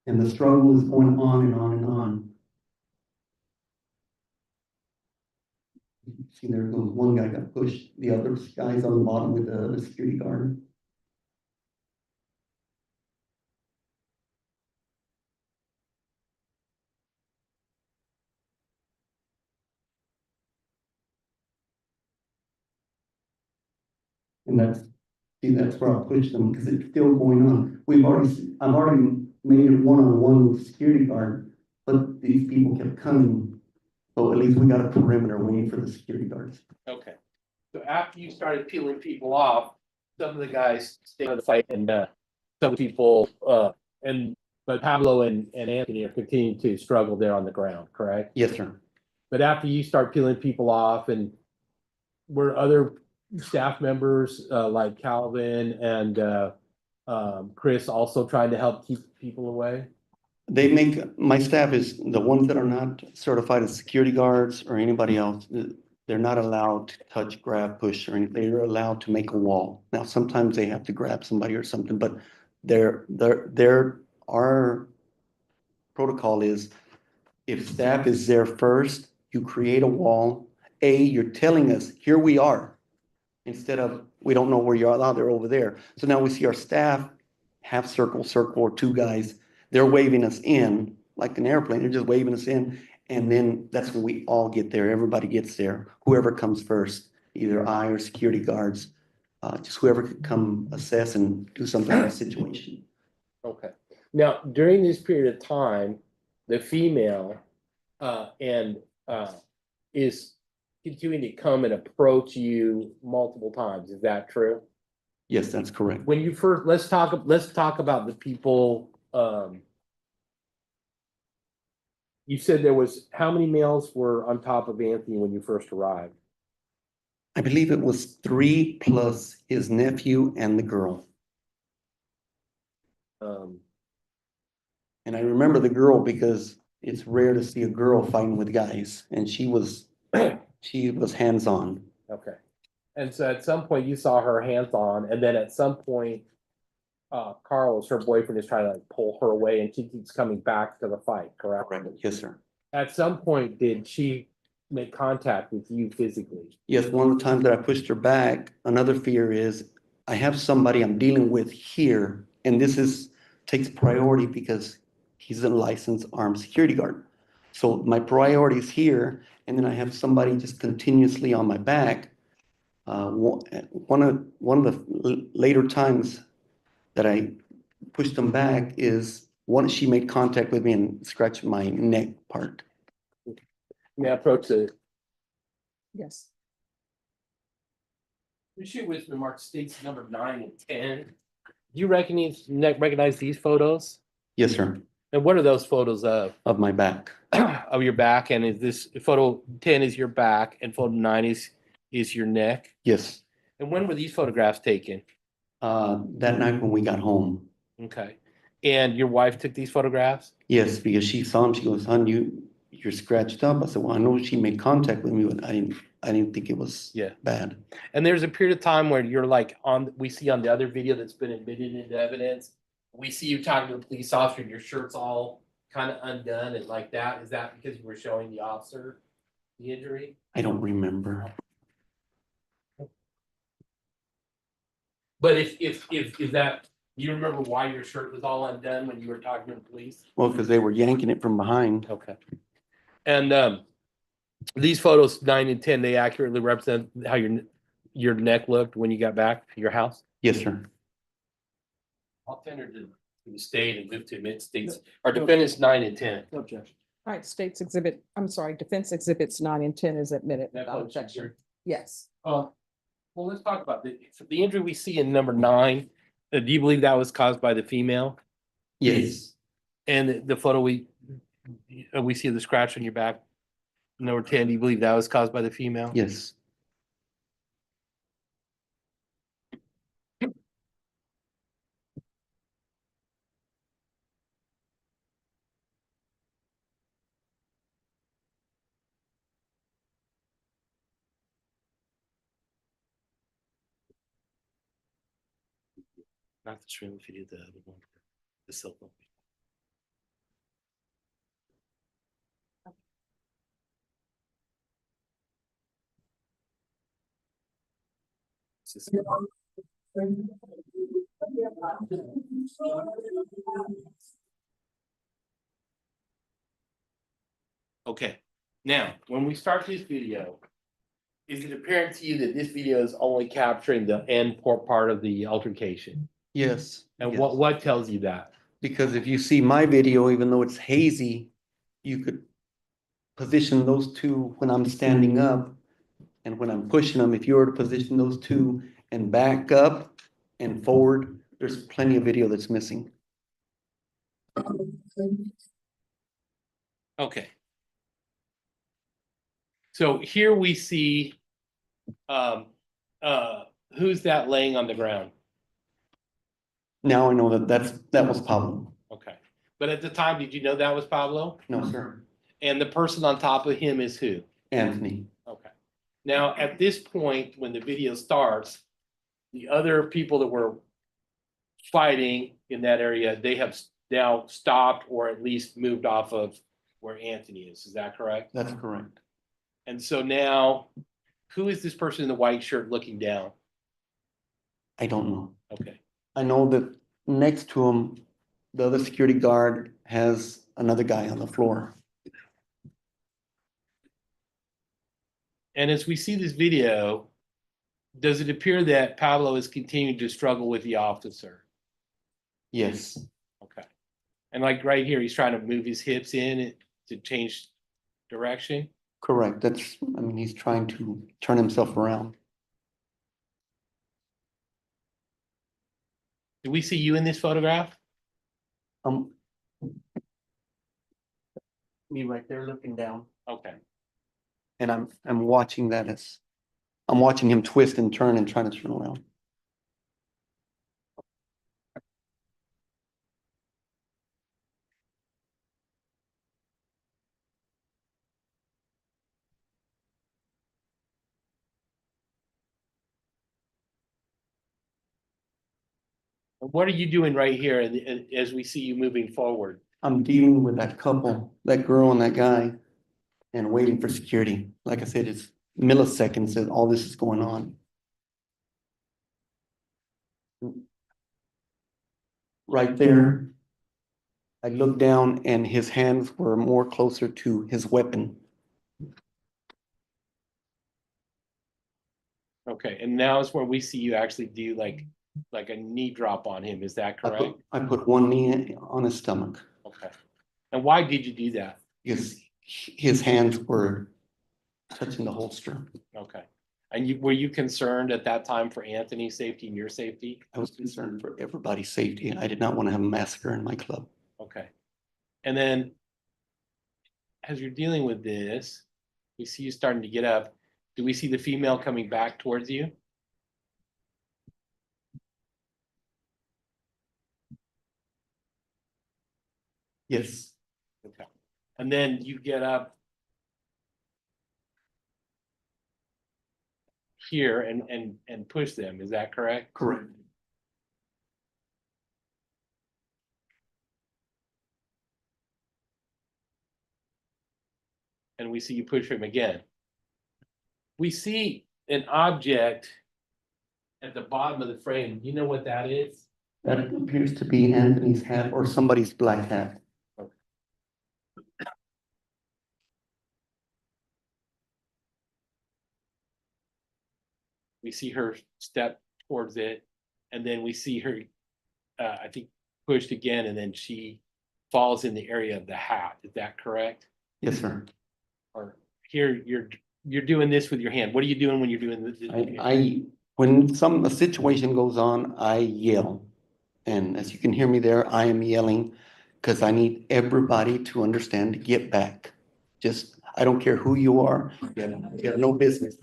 And the struggle was going on and on and on. See, there goes one guy got pushed, the other guy's on the bottom with the security guard. And that's where I'll push them, because it's still going on. I've already made it one-on-one with the security guard, but these people kept coming. So at least we got a perimeter waiting for the security guards. Okay. So after you started peeling people off, some of the guys stayed on the fight and some people but Pablo and Anthony are continuing to struggle there on the ground, correct? Yes, sir. But after you start peeling people off, and were other staff members like Calvin and Chris also trying to help keep people away? My staff is, the ones that are not certified as security guards or anybody else, they're not allowed to touch, grab, push, or anything. They're allowed to make a wall. Now, sometimes they have to grab somebody or something, but our protocol is, if staff is there first, you create a wall. You're telling us, here we are, instead of, we don't know where you are, they're over there. So now we see our staff, half circle, or two guys, they're waving us in, like an airplane, they're just waving us in. And then that's when we all get there, everybody gets there, whoever comes first, either I or security guards, just whoever could come assess and do something in the situation. Okay. Now, during this period of time, the female is continuing to come and approach you multiple times. Is that true? Yes, that's correct. When you first, let's talk about the people. You said there was, how many males were on top of Anthony when you first arrived? I believe it was 3 plus his nephew and the girl. And I remember the girl because it's rare to see a girl fighting with guys, and she was hands-on. Okay. And so at some point you saw her hands on, and then at some point, Carlos, her boyfriend, is trying to like pull her away, and she keeps coming back to the fight, correct? Yes, sir. At some point, did she make contact with you physically? Yes, one of the times that I pushed her back, another fear is I have somebody I'm dealing with here, and takes priority because he's a licensed armed security guard. So my priority is here, and then I have somebody just continuously on my back. One of the later times that I pushed them back is she made contact with me and scratched my neck part. May I approach the Yes. issue with remark states number 9 and 10? Do you recognize these photos? Yes, sir. And what are those photos of? Of my back. Of your back, and is this photo 10 is your back and photo 9 is your neck? Yes. And when were these photographs taken? That night when we got home. Okay. And your wife took these photographs? Yes, because she saw him. She goes, "Hon, you're scratched up." I said, "Well, I know she made contact with me, but I didn't think it was bad." And there's a period of time where you're like we see on the other video that's been admitted into evidence, we see you talking to the police officer and your shirt's all kind of undone and like that. Is that because you were showing the officer the injury? I don't remember. But if that, you remember why your shirt was all undone when you were talking to the police? Well, because they were yanking it from behind. Okay. And these photos 9 and 10, they accurately represent how your neck looked when you got back to your house? Yes, sir. I'll tender to the state and move to admit states. Our defendants 9 and 10. No objection. All right, defense exhibits 9 and 10 is admitted That without motion, objection. sir. Yes. Well, let's talk about the injury we see in number 9. Do you believe that was caused by the female? Yes. And the photo we see the scratch on your back, number 10, do you believe that was caused by the female? Yes. Not the stream video, the other one, the cell phone. Okay, now, when we start this video, Is it apparent to you that this video is only capturing the part of the altercation? Yes. And yes. what tells you that? Because if you see my video, even though it's hazy, you could position those two when I'm standing up and when I'm pushing them. If you were to position those two and back up and forward, there's plenty of video that's missing. Okay. So here we see, who's that laying on the ground? Now I know that was Pablo. Okay. But at the time, did you know that was Pablo? No, sir. And the person on top of him is who? Anthony. Okay. Now, at this point, when the video starts, the other people that were fighting in that area, they have now stopped or at least moved off of where Anthony is. Is that correct? That's correct. And so now, who is this person in the white shirt looking down? I don't know. Okay. I know that next to him, the other security guard has another guy on the floor. And as we see this video, does it appear that Pablo is continuing to struggle with the officer? Yes, Okay. And like right here, he's trying to move his hips in to change direction. correct. I mean, he's trying to turn himself around. Do we see you in this photograph? Me right there looking down. Okay. And I'm watching that I'm watching him twist and turn and trying to turn around. What are you doing right here as we see you moving forward? I'm dealing with that couple, that girl and that guy, and waiting for security. Like I said, it's milliseconds that all this is going on. Right there, I looked down and his hands were more closer to his weapon. Okay, and now is where we see you actually do like a knee drop on him. Is that correct? I put one knee on his stomach Okay. And why did you do that? because his hands were touching the holster. Okay. And were you concerned at that time for Anthony's safety and your safety? I was concerned for everybody's safety. I did not want to have a massacre in my club. Okay. And then as you're dealing with this, we see you starting to get up. Do we see the female coming back towards you? Yes, Okay. And then you get up here and push them. Is that correct? correct. And we see you push him again. We see an object at the bottom of the frame. You know what that is? That appears to be Anthony's hat or somebody's black hat. We see her step towards it, and then we see her, I think, pushed again, and then she falls in the area of the hat. Is that correct? Yes, sir. Or here, you're doing this with your hand. What are you doing when you're doing this? When a situation goes on, I yell. And as you can hear me there, I am yelling because I need everybody to understand to get back. I don't care who you are, you have no business.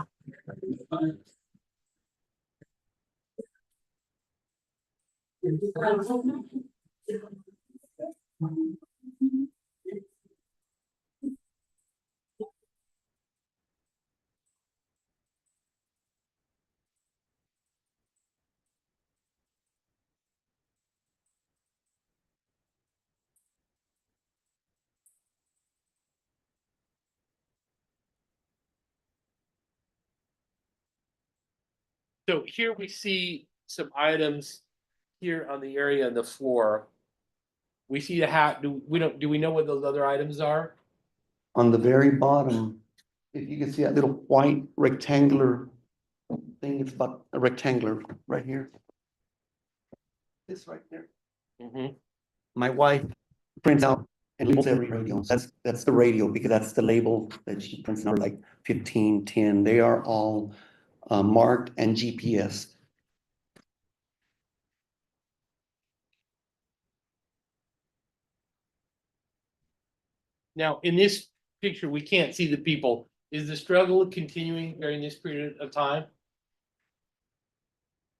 So here we see some items here on the area on the floor. We see the hat. Do we know what those other items are? On the very bottom if you can see that little white rectangular thing, it's about a rectangular right here. This right there. Mhm. My wife prints out and labels every radio. That's the radio because that's the label that she prints out, like 15, 10. They are all marked and GPS. Now, in this picture, we can't see the people. Is the struggle continuing during this period of time?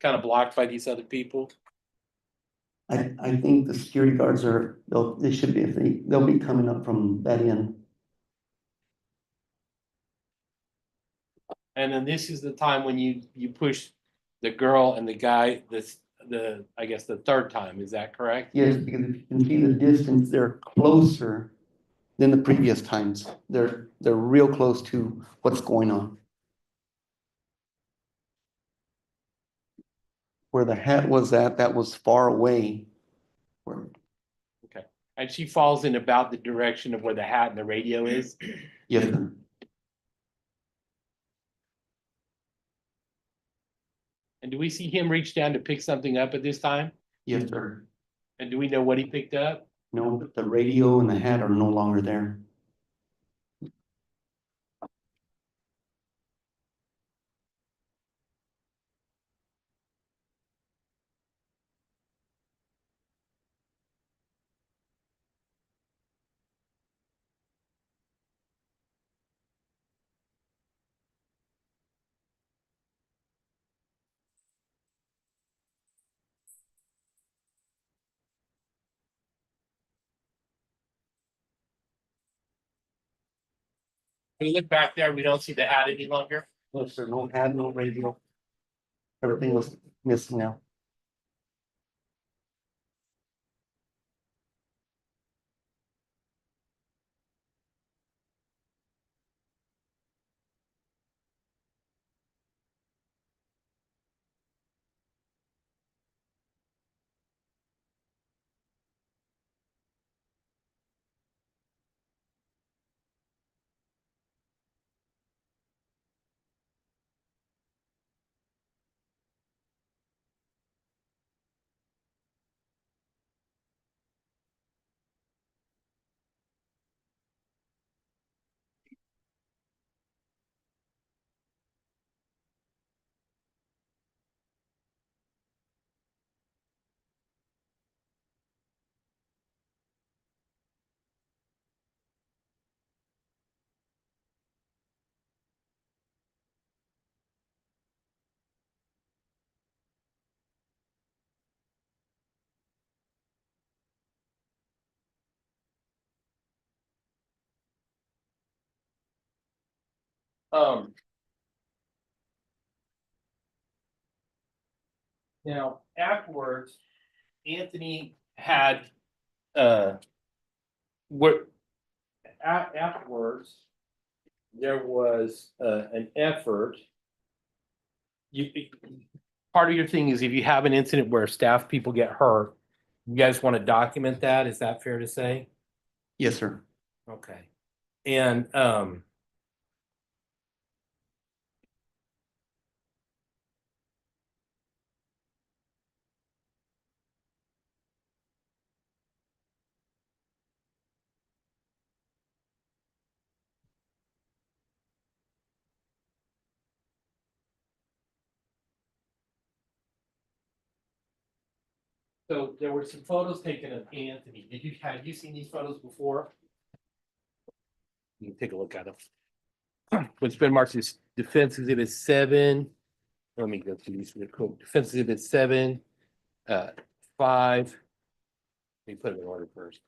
Kind of blocked by these other people? I think the security guards they should be, they'll be coming up from that end. And then this is the time when you push the girl and the guy, I guess the third time, is that correct? Yes, because if you can see the distance, they're closer than the previous times. They're real close to what's going on. Where the hat was at, that was far away. Where, Okay, and she falls in about the direction of where the hat and the radio is. yes, sir. And do we see him reach down to pick something up at this time? Yes, sir. And do we know what he picked up? No, the radio and the hat are no longer there. When you look back there, we don't see the hat any longer. Yes, sir. No hat, no radio. Everything was missing now. Now, afterwards, Anthony had, what, afterwards, there was, an effort. Part of your thing is if you have an incident where staff people get hurt, you guys want to document that, is that fair to say? Yes, sir. Okay. And, so there were some photos taken of Anthony. Had you seen these photos before? You can take a look at them. What's been marked as Defense Exhibit 7. Let me go through these real quick. Defense Exhibit 7, 5. Let me put them in order first.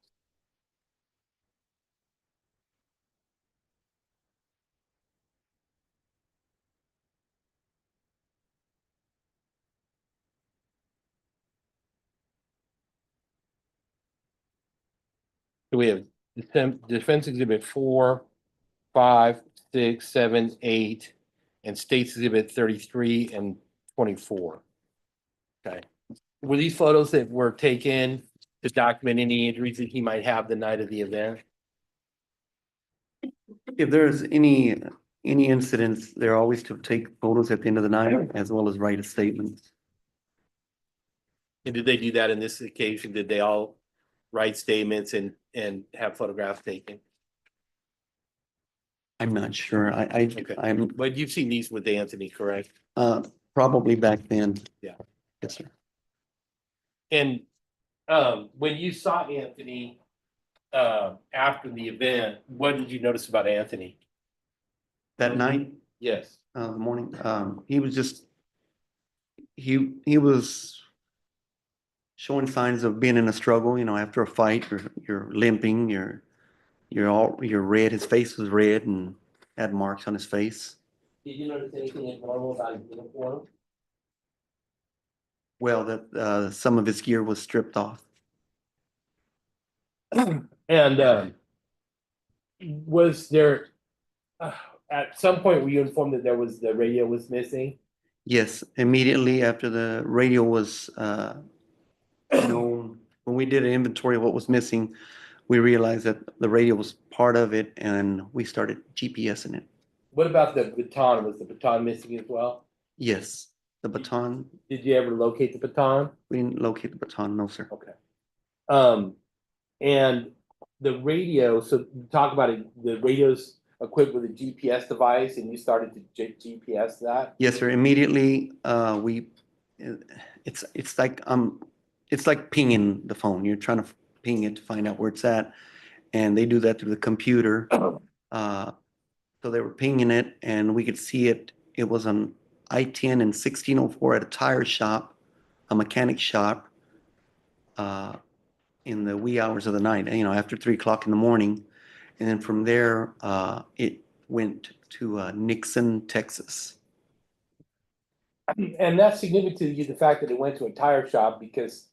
So we have Defense Exhibit 4, 5, 6, 7, 8, and States Exhibit 33 and 24. Okay. Were these photos that were taken to document any injuries that he might have the night of the event? If there's any any incidents, they're always to take photos at the end of the night as well as write a statement. And did they do that in this occasion? Did they all write statements and have photographs taken? I'm not sure. Okay. I'm, But you've seen these with Anthony, correct? probably back then. Yeah. Yes, sir. And when you saw Anthony after the event, what did you notice about Anthony? That night, Yes. the morning, he was just, he was showing signs of being in a struggle, you know, after a fight, you're limping, you're red, his face was red and had marks on his face. Did you notice anything abnormal about his uniform? Well, that, some of his gear was stripped off. And was there, at some point were you informed that the radio was missing? Yes, immediately after the radio was, known, when we did an inventory of what was missing, we realized that the radio was part of it and we started GPSing it. What about the baton? Was the baton missing as well? Yes, the baton, Did you ever locate the baton? we didn't locate the baton, no, sir. Okay. And the radio, so talk about it, the radio's equipped with a GPS device and you started to GPS that? Yes, sir. Immediately, it's like pinging the phone. You're trying to ping it to find out where it's at. And they do that through the computer. So they were pinging it and we could see it. It was on I-10 and 1604 at a tire shop, a mechanic shop, in the wee hours of the night, you know, after 3 o'clock in the morning. And then from there, it went to Nixon, Texas. And that's significant to you, the fact that it went to a tire shop, because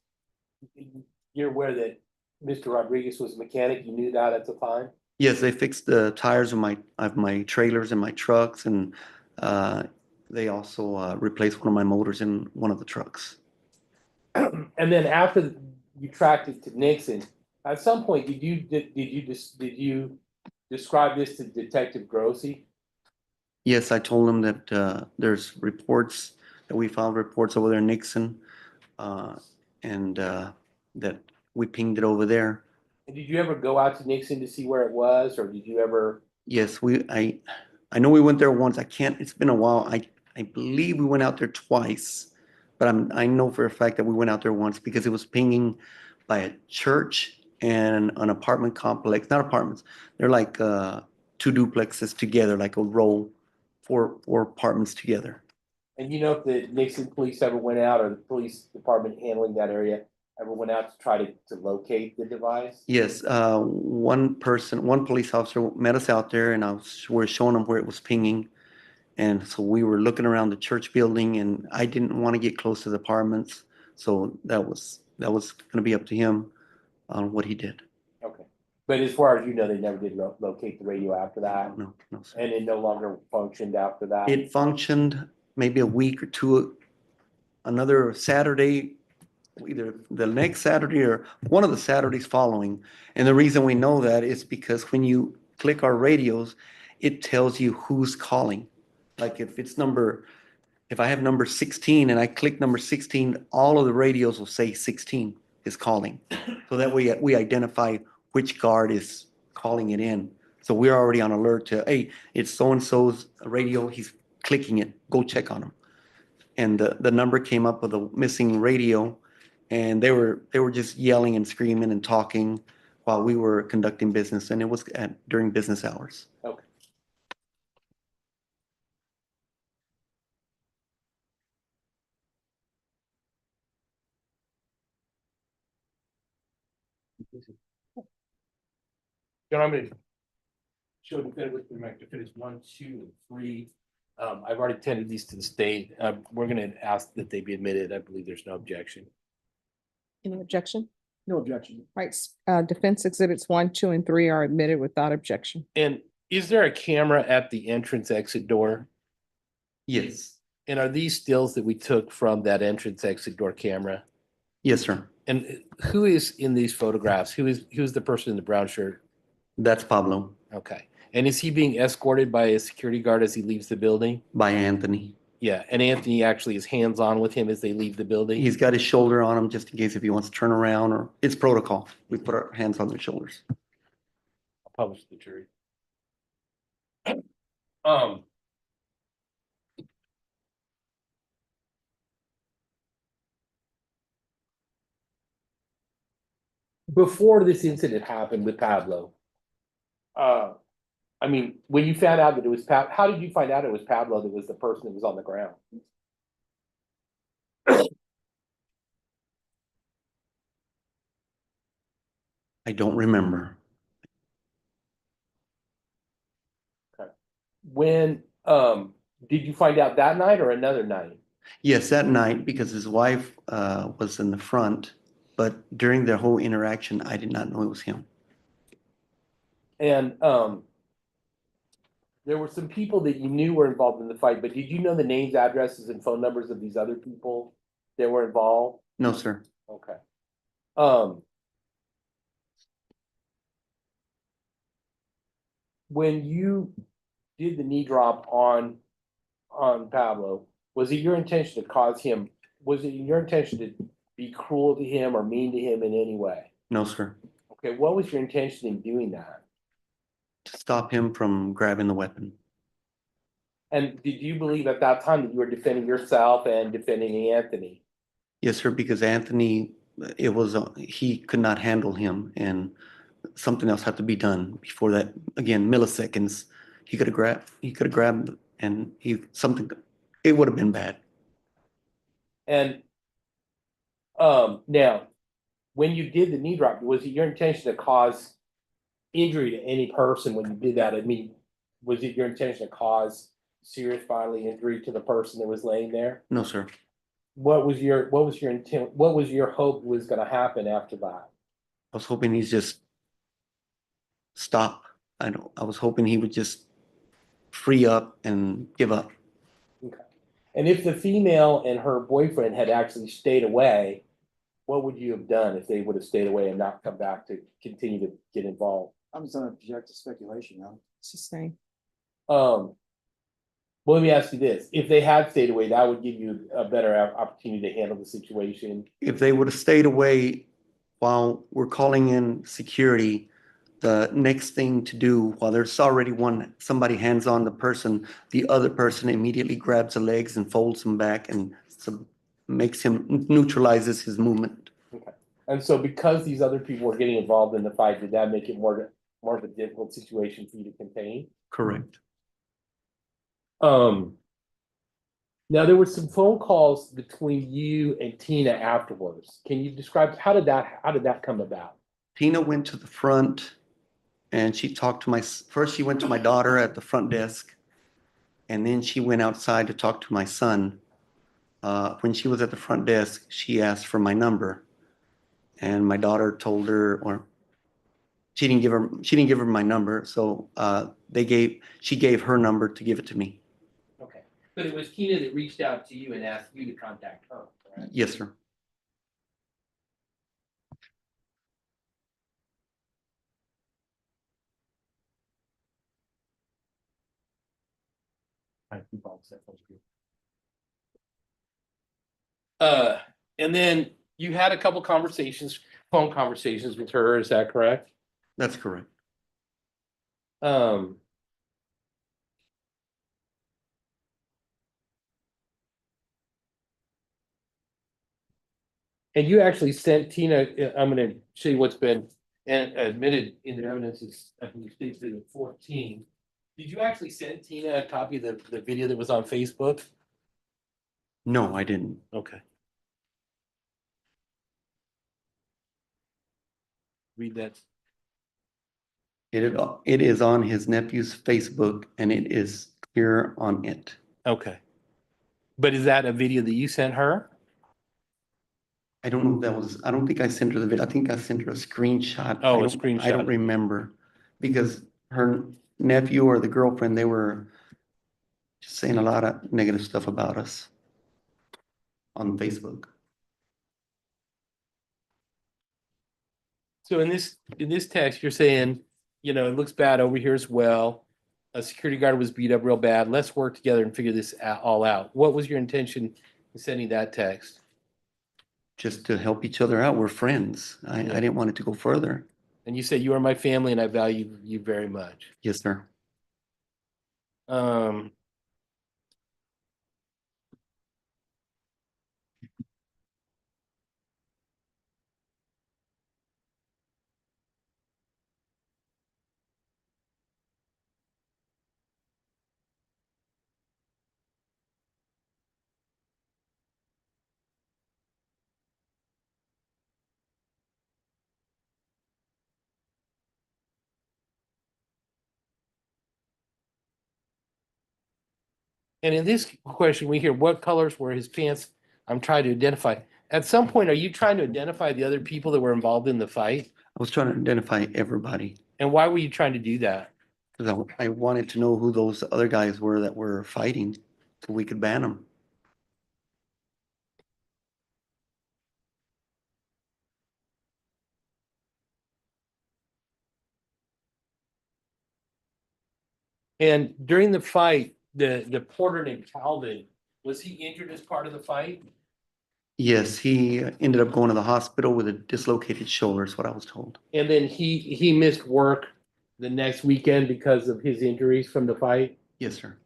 you're aware that Mr. Rodriguez was a mechanic, you knew that at the time? Yes, they fixed the tires of my trailers and my trucks, and they also replaced one of my motors in one of the trucks. And then after you tracked it to Nixon, at some point, did you describe this to Detective Grossi? Yes, I told them that there's reports, that we filed reports over there in Nixon, and that we pinged it over there. And did you ever go out to Nixon to see where it was, or did you ever? Yes, I know we went there once. It's been a while. I believe we went out there twice, but I know for a fact that we went out there once because it was pinging by a church and an apartment complex, not apartments. They're like 2 duplexes together, like a row, four apartments together. And you know if the Nixon police ever went out, or the police department handling that area ever went out to try to locate the device? Yes, one police officer met us out there and we're showing them where it was pinging. And so we were looking around the church building and I didn't want to get close to the apartments. So that was gonna be up to him on what he did. Okay. But as far as you know, they never did locate the radio after that, No, sir. and it no longer functioned after that? It functioned maybe a week or two, another Saturday, either the next Saturday or one of the Saturdays following. And the reason we know that is because when you click our radios, it tells you who's calling. Like if I have number 16 and I click number 16, all of the radios will say 16 is calling. So that way we identify which guard is calling it in. So we're already on alert to, hey, it's so-and-so's radio, he's clicking it, go check on him. And the number came up with a missing radio, and they were just yelling and screaming and talking while we were conducting business, and it was during business hours. Okay. John, I'm gonna show definitive definitive 1, 2, and 3. I've already tendered these to the state. We're gonna ask that they be admitted. I believe there's no objection. Any objection? No objection. Right, defense exhibits 1, 2, and 3 are admitted without objection. And is there a camera at the entrance exit door? Yes. And are these stills that we took from that entrance exit door camera? Yes, sir. And who is in these photographs? Who's the person in the brown shirt? That's Pablo. Okay. And is he being escorted by a security guard as he leaves the building? by Anthony. Yeah, and Anthony actually is hands-on with him as they leave the building? He's got his shoulder on him just in case if he wants to turn around, or it's protocol. We put our hands on their shoulders. I'll publish the jury. Um. Before this incident happened with Pablo, I mean, when you found out that it was how did you find out it was Pablo that was the person that was on the ground? I don't remember. When, did you find out that night or another night? Yes, that night, because his wife was in the front, but during the whole interaction, I did not know it was him. And, there were some people that you knew were involved in the fight, but did you know the names, addresses, and phone numbers of these other people that were involved? No, sir. Okay. When you did the knee drop on Pablo, was it your intention to cause him, was it your intention to be cruel to him or mean to him in any way? No, sir. Okay, what was your intention in doing that? To stop him from grabbing the weapon. And did you believe at that time that you were defending yourself and defending Anthony? Yes, sir, because Anthony, it was, he could not handle him, and something else had to be done before that. Again, milliseconds, he could have grabbed, and it would have been bad. And now, when you did the knee drop, was it your intention to cause injury to any person when you did that? I mean, was it your intention to cause serious bodily injury to the person that was laying there? No, sir. What was your intent? What was your hope was gonna happen after that? I was hoping he'd just stop. I was hoping he would just free up and give up. Okay. And if the female and her boyfriend had actually stayed away, what would you have done if they would have stayed away and not come back to continue to get involved? I'm just gonna project a speculation now. It's the same. Well, let me ask you this, if they had stayed away, that would give you a better opportunity to handle the situation. If they would have stayed away while we're calling in security, the next thing to do, while there's already somebody hands on the person, the other person immediately grabs the legs and folds them back and neutralizes his movement. Okay. And so because these other people were getting involved in the fight, did that make it more of a difficult situation for you to contain? Correct. Now there were some phone calls between you and Tina afterwards. Can you describe, how did that come about? Tina went to the front and she talked to first she went to my daughter at the front desk, and then she went outside to talk to my son. When she was at the front desk, she asked for my number, and my daughter told her, or she didn't give her my number, so she gave her number to give it to me. Okay, but it was Tina that reached out to you and asked you to contact her, correct? Yes, sir. And then you had a couple phone conversations with her, is that correct? That's correct. And you actually sent Tina, I'm gonna show you what's been admitted in the evidence is, I think, stated 14. Did you actually send Tina a copy of the video that was on Facebook? No, I didn't. Okay. Read that. It is on his nephew's Facebook, and it is clear on it. Okay. But is that a video that you sent her? I don't know if I don't think I sent her the video. I think I sent her a screenshot. Oh, a I don't screenshot. remember, because her nephew or the girlfriend, they were just saying a lot of negative stuff about us on Facebook. So in this text, you're saying, it looks bad over here as well. a security guard was beat up real bad. Let's work together and figure this all out. What was your intention in sending that text? Just to help each other out. We're friends. I Yeah. didn't want it to go further. And you said you are my family and I value you very much. Yes, sir. Um, and in this question, we hear what colors were his pants? I'm trying to identify. At some point, are you trying to identify the other people that were involved in the fight? I was trying to identify everybody And why were you trying to do that? because I wanted to know who those other guys were that were fighting so we could ban them. And during the fight, the porter named Calvin, was he injured as part of the fight? Yes, he ended up going to the hospital with a dislocated shoulder, is what I was told. And then he missed work the next weekend because of his injuries from the fight? Yes, sir.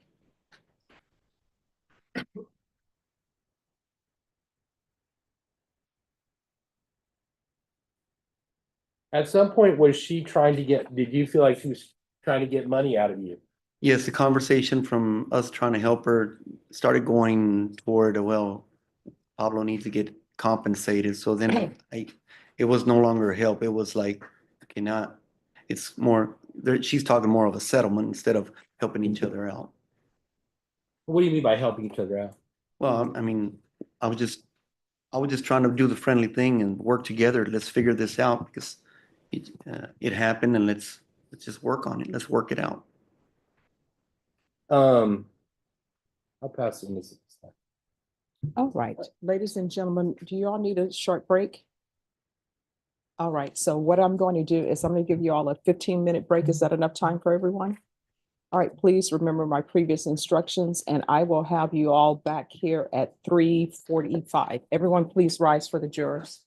At some point, was she trying to did you feel like she was trying to get money out of you? Yes, the conversation from us trying to help her started going toward, well, Pablo needs to get compensated. So then it was no longer help. It was like, okay, now it's more, she's talking more of a settlement instead of helping each other out. What do you mean by helping each other out? Well, I mean, I was just trying to do the friendly thing and work together. Let's figure this out because it happened and let's just work on it. Let's work it out. I'll pass on this. All right, ladies and gentlemen, do you all need a short break? All right, so what I'm going to do is I'm going to give you all a 15-minute break. Is that enough time for everyone? All right, please remember my previous instructions and I will have you all back here at 3:45. Everyone, please rise for the jurors.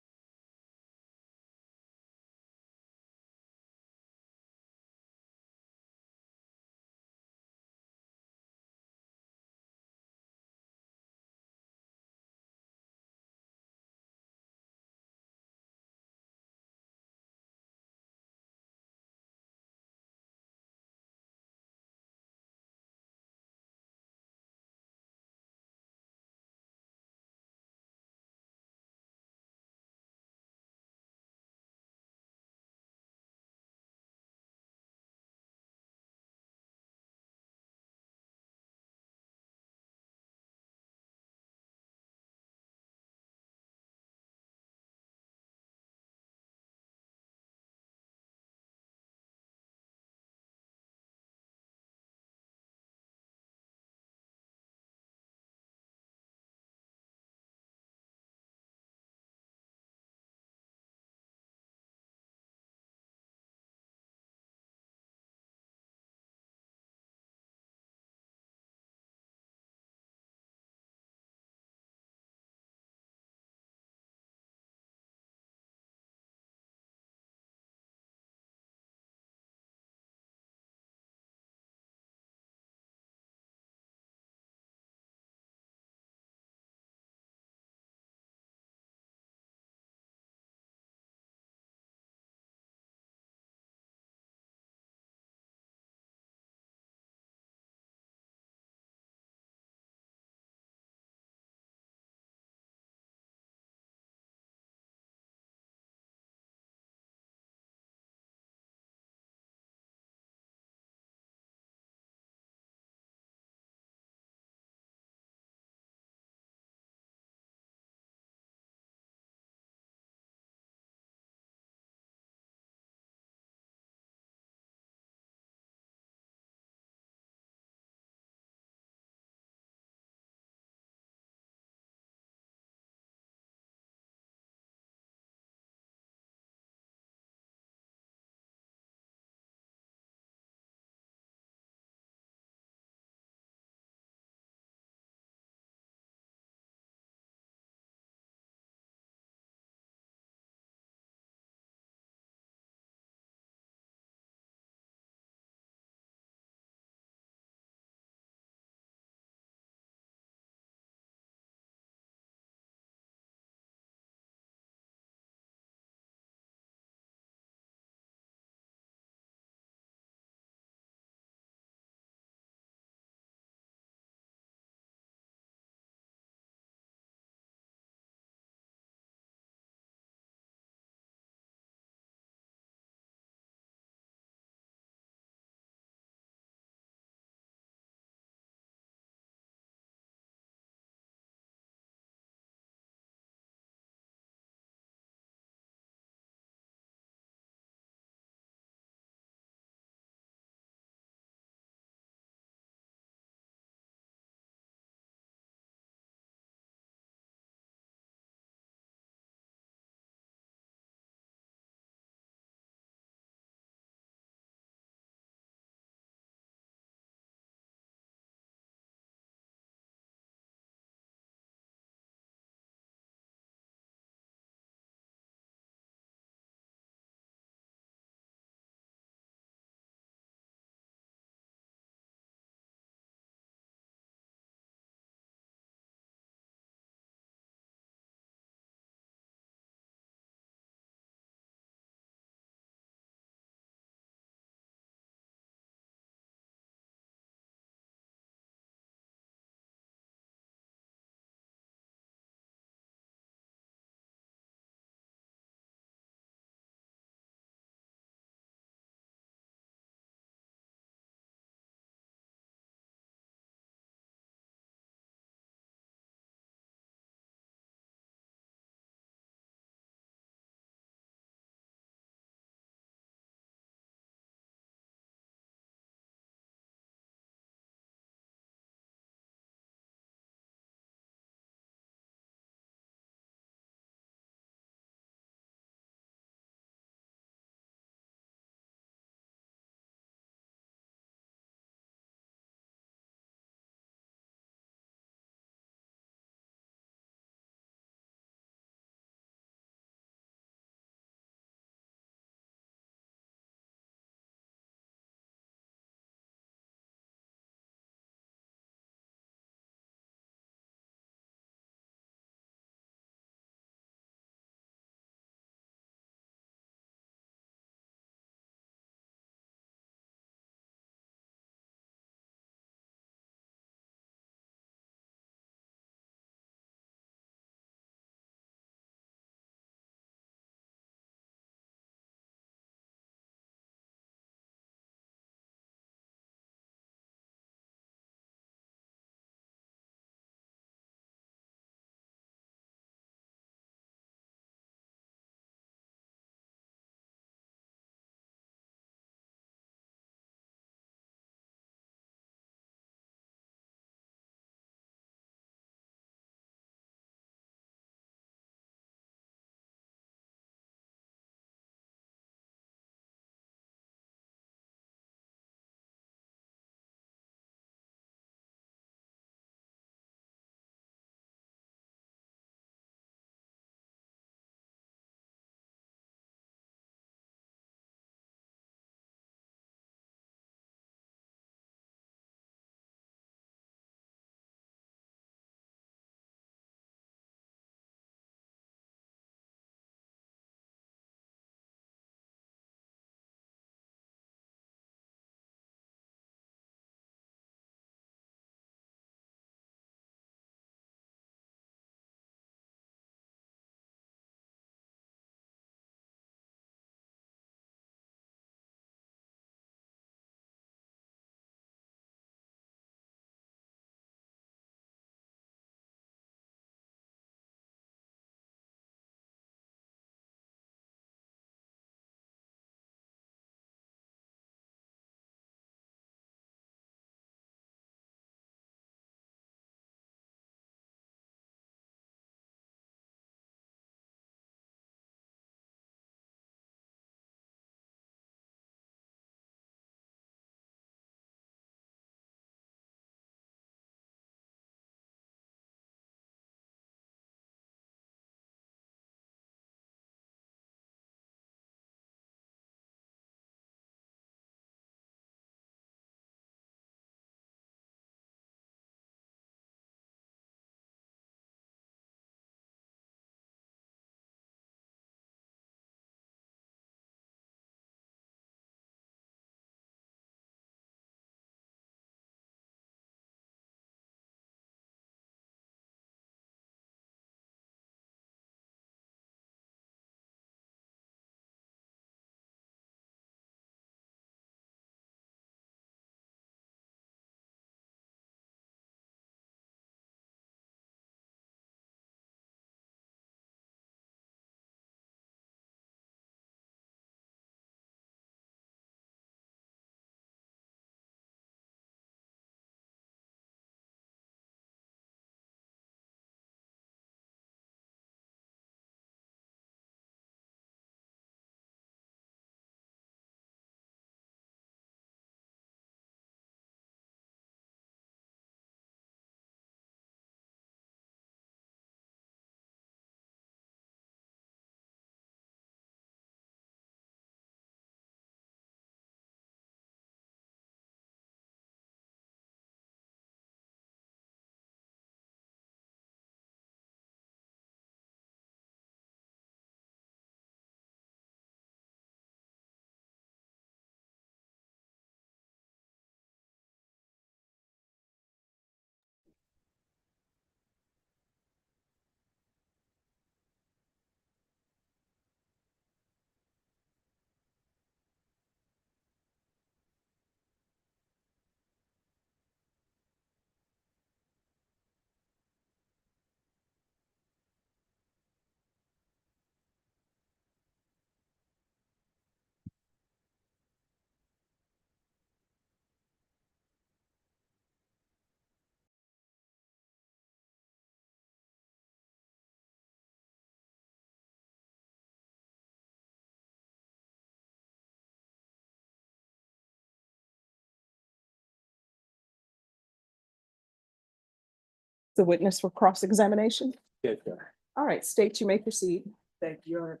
the witness for cross-examination. Yes, sir. All right, state you may proceed. Thank you, Your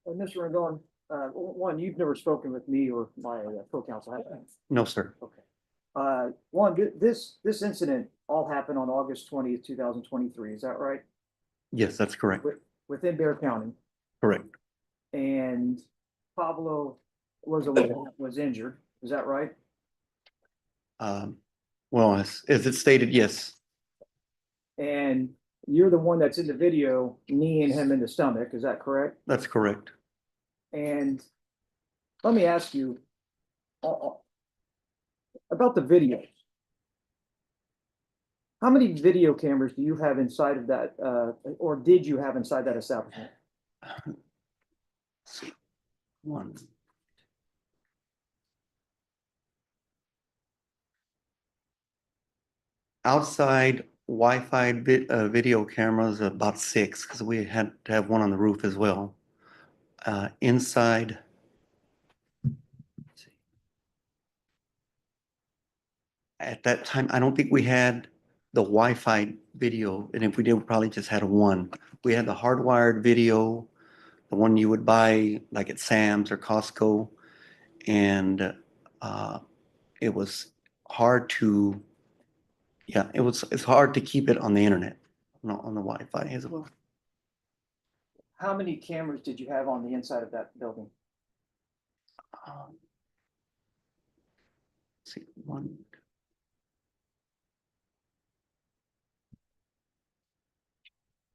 Honor. Mr. Rendon, one, you've never spoken with me or my co-counsel, have you? No, sir. Okay. One, this incident all happened on August 20th, 2023, is that right? Yes, that's correct. Within Bear County, Correct. and Pablo was injured, is that right? Well, as it stated, yes, And you're the one that's in the video kneeing him in the stomach, is that correct? that's correct. And let me ask you about the video. How many video cameras do you have inside of that, or did you have inside that establishment? Let's see. One. Outside Wi-Fi video cameras, about 6, because we had to have one on the roof as well. Inside. Let's see. At that time, I don't think we had the Wi-Fi video, and if we did, we probably just had one. We had the hardwired video, the one you would buy like at Sam's or Costco, and it was hard to, yeah, it's hard to keep it on the internet, on the Wi-Fi as well. How many cameras did you have on the inside of that building? Let's see, one.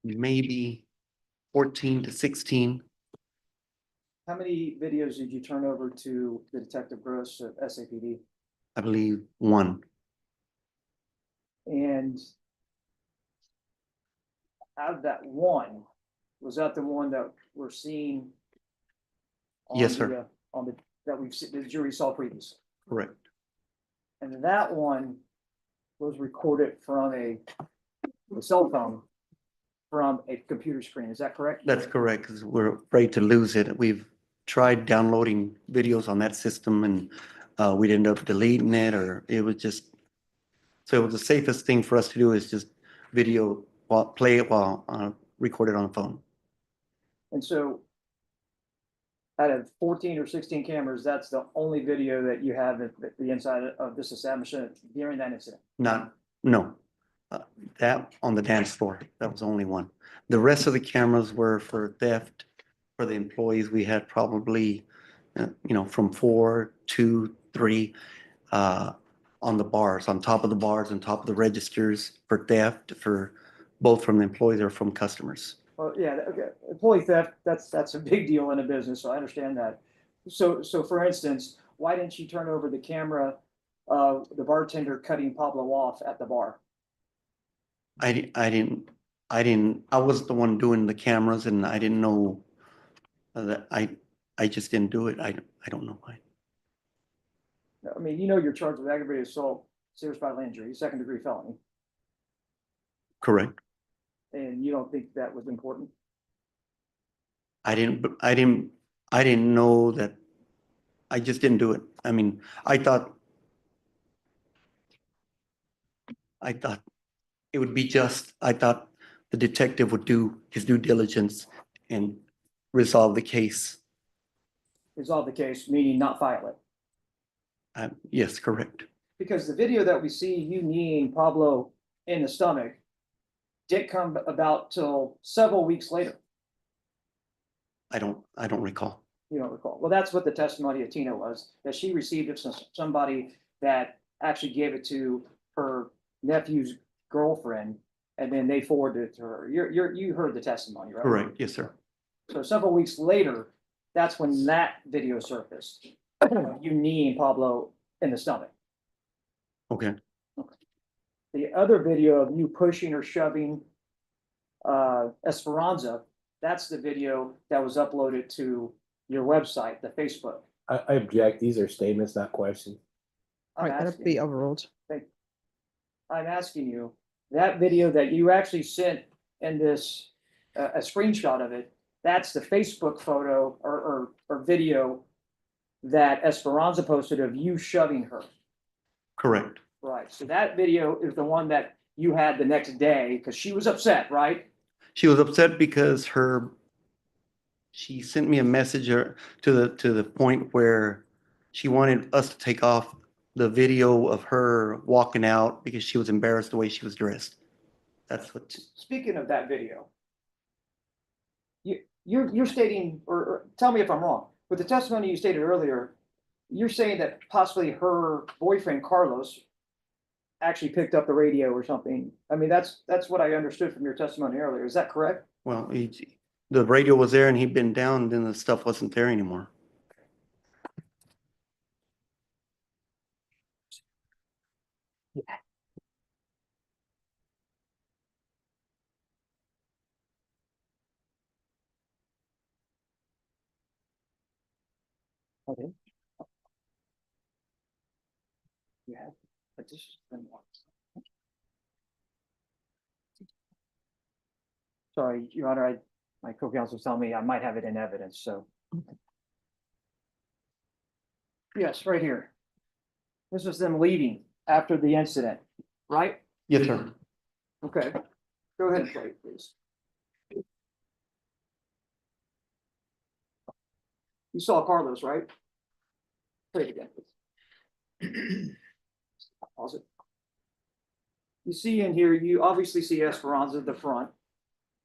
Maybe 14 to 16. How many videos did you turn over to the Detective Gross of SAPD? I believe 1. And out of that one, was that the one that we're seeing? On Yes, sir. On the, that we've seen, the jury saw previously. Correct. And that one was recorded from a cell phone from a computer screen, is that correct? That's correct, because we're afraid to lose it. We've tried downloading videos on that system, and we'd end up deleting it, or it was just, so it was the safest thing for us to do is just video, play it while record it on the phone. And so out of 14 or 16 cameras, that's the only video that you have at the inside of this establishment during that incident? No. That on the dance floor, that was the only one. The rest of the cameras were for theft. For the employees, we had probably, from 4, 2, 3 on the bars, on top of the bars, on top of the registers for theft, for both from the employees or from customers. Well, yeah, okay, employee theft, that's a big deal in a business, so I understand that. So for instance, why didn't you turn over the camera of the bartender cutting Pablo off at the bar? I was the one doing the cameras, and I didn't know that I just didn't do it. I don't know why. I mean, you're charged with aggravated assault, serious bodily injury, second-degree felony, Correct. and you don't think that was important? I didn't know that. I just didn't do it. I mean, I thought it would be just, I thought the detective would do his due diligence and resolve the case. Resolve the case, meaning not file it? Yes, correct. Because the video that we see you kneeing Pablo in the stomach didn't come about till several weeks later. I don't recall. You don't recall. Well, that's what the testimony of Tina was, that she received it from somebody that actually gave it to her nephew's girlfriend, and then they forwarded it to her. You heard the testimony, right? Correct. Yes, sir. So several weeks later, that's when that video surfaced. You kneeing Pablo in the stomach. Okay. The other video of you pushing or shoving Esperanza, that's the video that was uploaded to your website, the Facebook. I object. These are statements, not questions. All right, that'll be overruled. I'm asking you, that video that you actually sent in this, a screenshot of it, that's the Facebook photo or video that Esperanza posted of you shoving her. Correct. Right, so that video is the one that you had the next day? Because she was upset, right? She was upset because she sent me a message to the point where she wanted us to take off the video of her walking out because she was embarrassed the way she was dressed. That's what, Speaking of that video, you're stating, or tell me if I'm wrong, with the testimony you stated earlier, you're saying that possibly her boyfriend, Carlos, actually picked up the radio or something. I mean, that's what I understood from your testimony earlier. Is that correct? well, the radio was there and he'd been down, then the stuff wasn't there anymore. Okay. Yeah, but this has been one. Sorry, Your Honor, my co-counsel telling me I might have it in evidence, so. Yes, right here. This is them leaving after the incident, right? Yes, sir. Okay, go ahead and play, it, please. You saw Carlos, right? Play it again, please. Pause it. You see in here, you obviously see Esperanza at the front,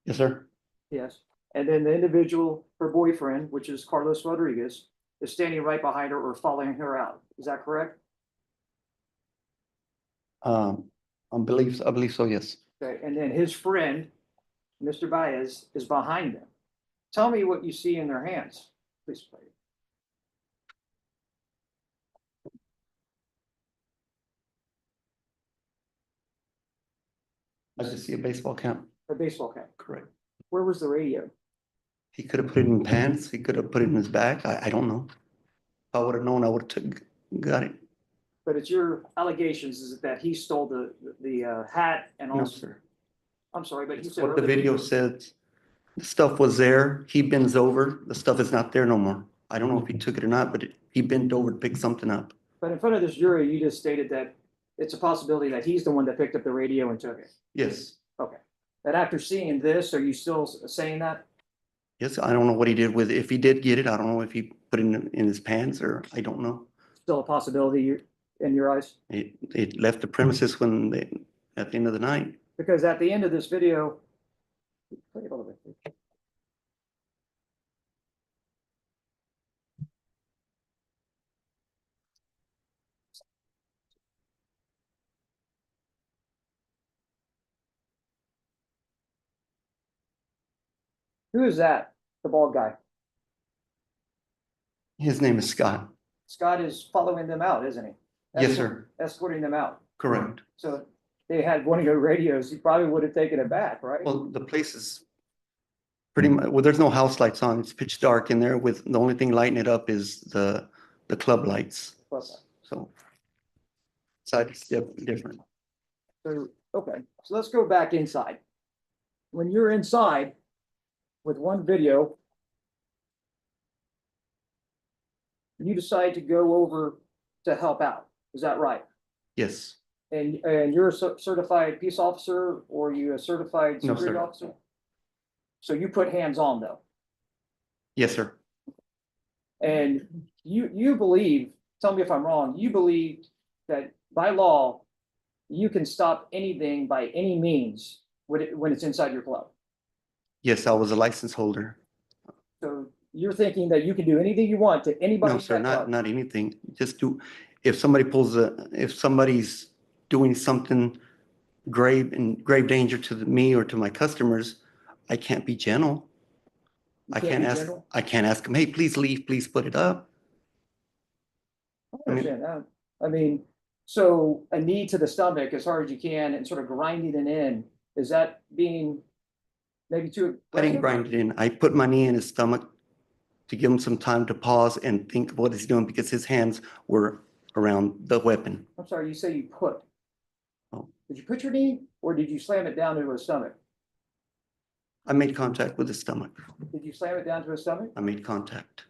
Yes, sir. yes. And then the individual, her boyfriend, which is Carlos Rodriguez, is standing right behind her or following her out. Is that correct? I believe so, yes. Okay, and then his friend, Mr. Baez, is behind them. Tell me what you see in their hands, please, play. I just see a baseball cap. A baseball cap. Correct. Where was the radio? He could have put it in pants. He could have put it in his bag. I don't know. If I would have known, I would have got it. But it's your allegations is that he stole the hat and No, also, sir. I'm sorry, but you It's said what the earlier- video said. The stuff was there. He bends over. The stuff is not there no more. I don't know if he took it or not, but he bent over to pick something up. But in front of this jury, you just stated that it's a possibility that he's the one that picked up the radio and took it. Yes. Okay. And after seeing this, are you still saying that? Yes, I don't know what he did with it. If he did get it, I don't know if he put it in his pants or I don't know. Still a possibility in your eyes? It left the premises at the end of the night. Because at the end of this video, play it a little bit. Who is that? The bald guy. His name is Scott. Scott is following them out, isn't he? Yes, sir. Escorting them out. Correct. So they had one of your radios, he probably would have taken it back, right? Well, the place is pretty much, well, there's no house lights on. It's pitch dark in there with the only thing lighting it up is the club lights. Plus, So side is different. so, okay, so let's go back inside. When you're inside with one video, you decide to go over to help out. Is that right? Yes. And you're a certified peace officer or you a certified No, security sir. officer? So you put hands on though. Yes, sir. And you believe, tell me if I'm wrong, you believe that by law, you can stop anything by any means when it's inside your club. Yes, I was a license holder. So you're thinking that you can do anything you want to anybody. No, in sir, that club. not anything. Just if somebody's doing something grave danger to me or to my customers, I can't be gentle. You I can't can't be ask, gentle? I can't ask them, hey, please leave, please put it up. I understand that. I mean, so a knee to the stomach as hard as you can and sort of grinding it in, is that being maybe too? I didn't aggressive? grind it in. I put my knee in his stomach to give him some time to pause and think of what he's doing because his hands were around the weapon. I'm sorry, you say you put. Oh. Did you put your knee or did you slam it down into his stomach? I made contact with his stomach. Did you slam it down to his stomach? I made contact.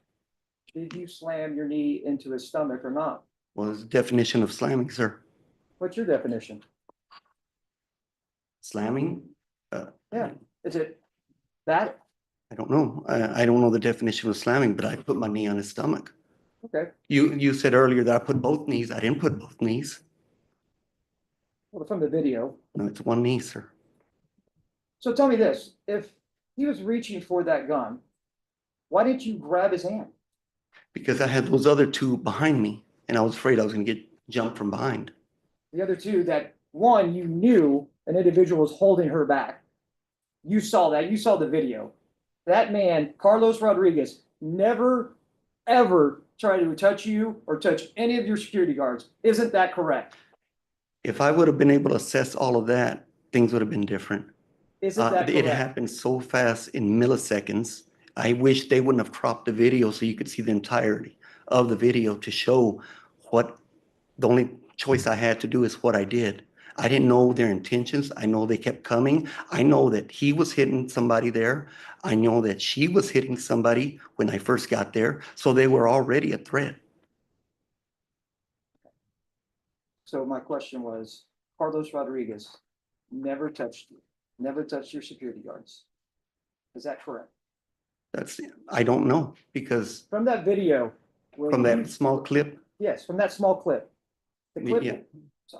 Did you slam your knee into his stomach or not? What is the definition of slamming, sir? What's your definition? Slamming? Yeah. Is it that? I don't know. I don't know the definition of slamming, but I put my knee on his stomach. Okay, You said earlier that I put both knees. I didn't put both knees. well, from the video. No, it's one knee, sir. So tell me this, if he was reaching for that gun, why didn't you grab his hand? Because I had those other two behind me and I was afraid I was gonna get jumped from behind. The other two, that one, you knew an individual was holding her back. You saw that, you saw the video. That man, Carlos Rodriguez, never, ever tried to touch you or touch any of your security guards. Isn't that correct? If I would have been able to assess all of that, things would have been different. Isn't that It correct? happened so fast in milliseconds. I wish they wouldn't have cropped the video so you could see the entirety of the video to show what the only choice I had to do is what I did. I didn't know their intentions. I know they kept coming. I know that he was hitting somebody there. I know that she was hitting somebody when I first got there. So they were already a threat. So my question was, Carlos Rodriguez never touched you, never touched your security guards. Is that correct? I don't know because From that video. when from you- that small clip, Yes, from that small clip. The clip, yeah,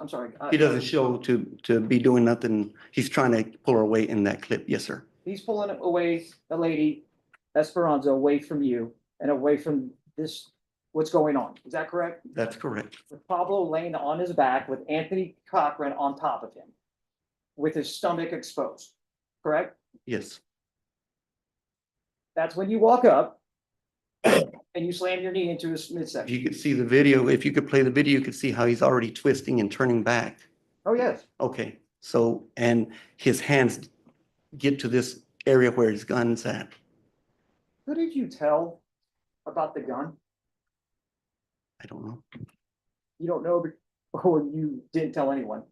I'm sorry. he doesn't show to be doing nothing. He's trying to pull her away in that clip. Yes, sir. He's pulling away the lady, Esperanza, away from you and away from this, what's going on. Is that correct? That's correct. With Pablo laying on his back with Anthony Cochran on top of him, with his stomach exposed, correct? Yes. That's when you walk up and you slam your knee into his If midsection. you could see the video, if you could play the video, you could see how he's already twisting and turning back. Oh, yes. Okay, so, and his hands get to this area where his gun's at. Who did you tell about the gun? I don't know. You don't know, or you didn't tell anyone?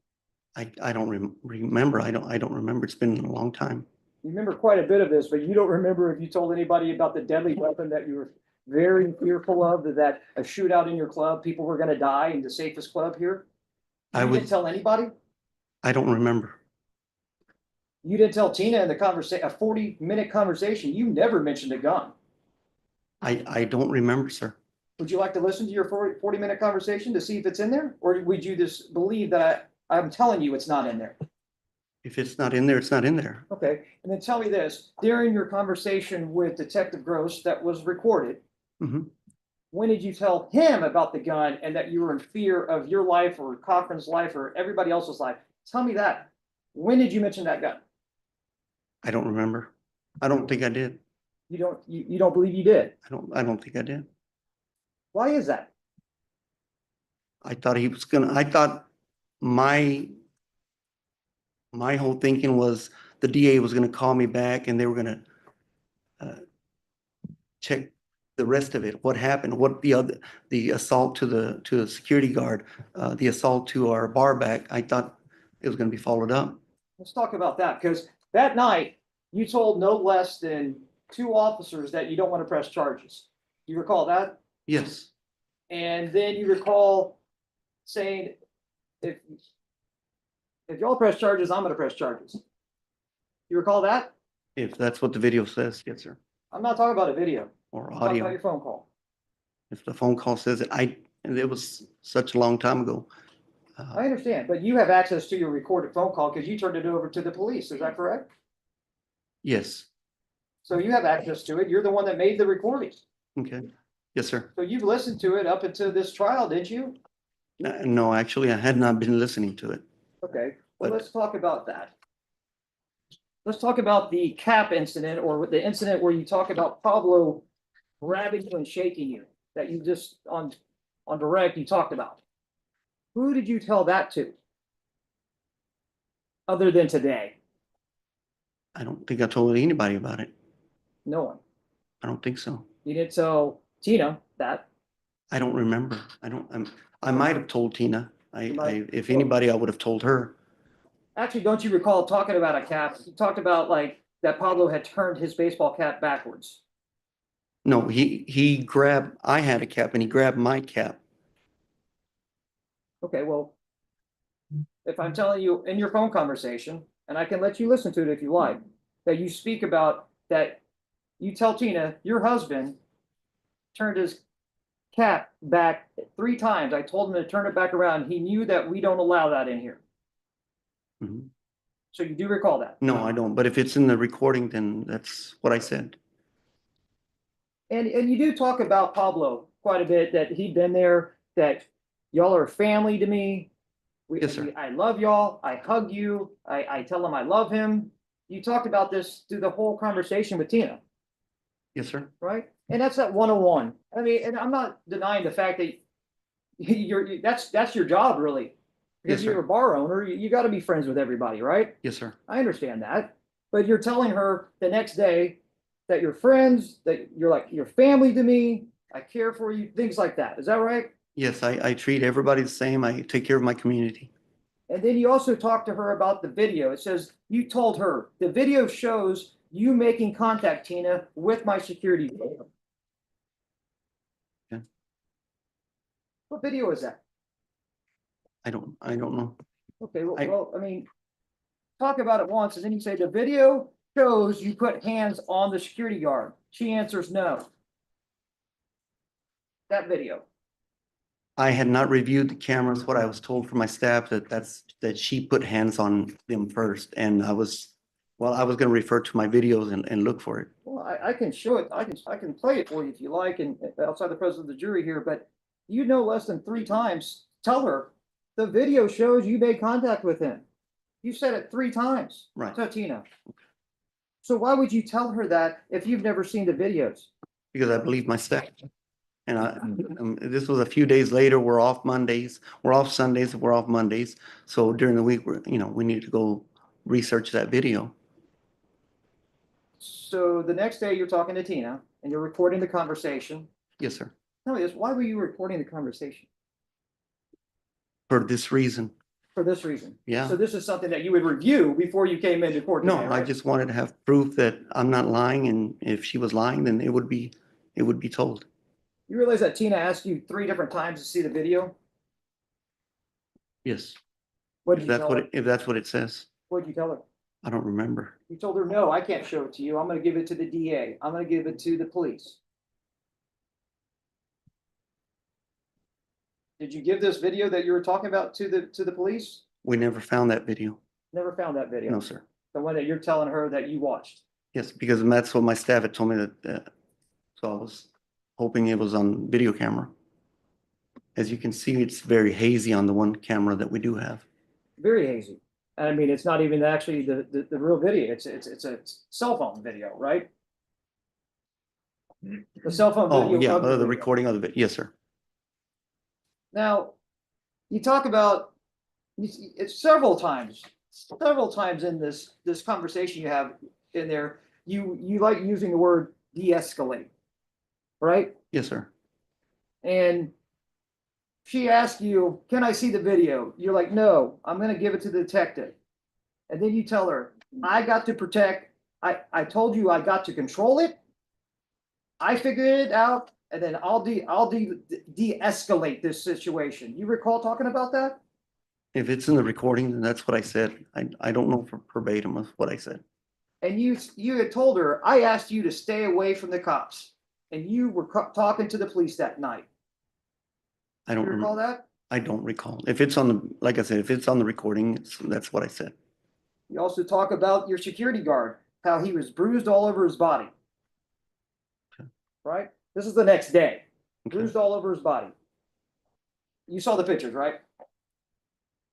I don't remember. I don't remember. It's been a long time. You remember quite a bit of this, but you don't remember if you told anybody about the deadly weapon that you were very fearful of, that a shootout in your club, people were gonna die in the safest club here? I You didn't would, tell anybody? I don't remember. You didn't tell Tina in the conversation, a 40-minute conversation, you never mentioned a gun. I don't remember, sir. Would you like to listen to your 40-minute conversation to see if it's in there? Or would you just believe that I'm telling you it's not in there? If it's not in there, it's not in there. Okay, and then tell me this, during your conversation with Detective Gross that was recorded, Mhm. when did you tell him about the gun and that you were in fear of your life or Cochran's life or everybody else's life? Tell me that. When did you mention that gun? I don't remember. I don't think I did. You don't believe you did? I don't think I did. Why is that? I thought he was gonna, I thought my whole thinking was the DA was gonna call me back and they were gonna check the rest of it, what happened, what the assault to the security guard, the assault to our bar back. I thought it was gonna be followed up. Let's talk about that, because that night you told no less than 2 officers that you don't want to press charges. You recall that? Yes, And then you recall saying, if y'all press charges, I'm gonna press charges. You recall that? if that's what the video says, yes, sir, I'm not talking about a video. or I'm talking about audio. your phone call. If the phone call says it, and it was such a long time ago. I understand, but you have access to your recorded phone call because you turned it over to the police. Is that correct? Yes, So you have access to it. You're the one that made the recording. okay, yes, sir. So you've listened to it up until this trial, did you? No, actually, I had not been listening to it. Okay, well, But- let's talk about that. Let's talk about the cap incident or the incident where you talk about Pablo grabbing you and shaking you that you just on direct you talked about. Who did you tell that to? Other than today? I don't think I told anybody about it. No one. I don't think so. You didn't tell Tina that. I don't remember. I might have told Tina. might- If anybody, I would have told her. Actually, don't you recall talking about a cap? You talked about like that Pablo had turned his baseball cap backwards. No, he grabbed, I had a cap and he grabbed my cap. Okay, well, if I'm telling you in your phone conversation and I can let you listen to it if you like, that you speak about that you tell Tina, your husband turned his cap back 3 times. I told him to turn it back around. He knew that we don't allow that in here. Mhm. So you do recall that? No, I don't, but if it's in the recording, then that's what I said. And you do talk about Pablo quite a bit, that he'd been there, that y'all are family to me. Yes, sir. I love y'all. I hug you. I tell him I love him. You talked about this through the whole conversation with Tina, Yes, sir. right? And that's that 101. I mean, and I'm not denying the fact that that's your job really. Because Yes, sir. you're a bar owner, you got to be friends with everybody, right? Yes, sir. I understand that. But you're telling her the next day that you're friends, that you're like your family to me, I care for you, things like that. Is that right? Yes, I treat everybody the same. I take care of my community. And then you also talked to her about the video. It says you told her the video shows you making contact, Tina, with my security. Yeah. What video is that? I don't know. Okay, well, I- well, I mean, talk about it once, and then you say the video shows you put hands on the security guard. She answers no. That video. I had not reviewed the cameras. What I was told from my staff that she put hands on them first, and I was going to refer to my videos and look for it. Well, I can show it. I can play it for you if you like, and outside the presence of the jury here, but you know less than 3 times. Tell her the video shows you made contact with him. You said it 3 times. Right. To Tina. So why would you tell her that if you've never seen the videos? Because I believe my staff. And this was a few days later. We're off Mondays. We're off Sundays. We're off Mondays. So during the week, we need to go research that video. So the next day you're talking to Tina and you're recording the conversation. Yes, sir. Tell me this, why were you recording the conversation? For this reason. For this reason? Yeah. So this is something that you would review before you came into court today, No, I right? just wanted to have proof that I'm not lying. And if she was lying, then it would be told. You realize that Tina asked you 3 different times to see the video? Yes. What If did you that's tell what her? if that's what it says. What did you tell her? I don't remember. You told her, no, I can't show it to you. I'm gonna give it to the DA. I'm gonna give it to the police. Did you give this video that you were talking about to the police? We never found that video. Never found that video. No, sir. The one that you're telling her that you watched. Yes, because that's what my staff had told me that, so I was hoping it was on video camera. As you can see, it's very hazy on the one camera that we do have. Very hazy. I mean, it's not even actually the real video. It's a cell phone video, right? The cell phone Oh, video. yeah, of the video. recording of the video. Yes, sir. Now, you talk about it's several times in this conversation you have in there. You like using the word de-escalate, right? Yes, sir. And she asked you, can I see the video? You're like, no, I'm going to give it to the detective. And then you tell her, I got to protect, I told you I got to control it. I figured it out, and then I'll de-escalate this situation. You recall talking about that? If it's in the recording, then that's what I said. I don't know for verbatim of what I said. And you had told her, I asked you to stay away from the cops. And you were talking to the police that night. I don't You recall remember. that? I don't recall. If it's on the, like I said, if it's on the recording, that's what I said. You also talk about your security guard, how he was bruised all over his body. Okay. Right? This is the next day. Okay. Bruised all over his body. You saw the pictures, right?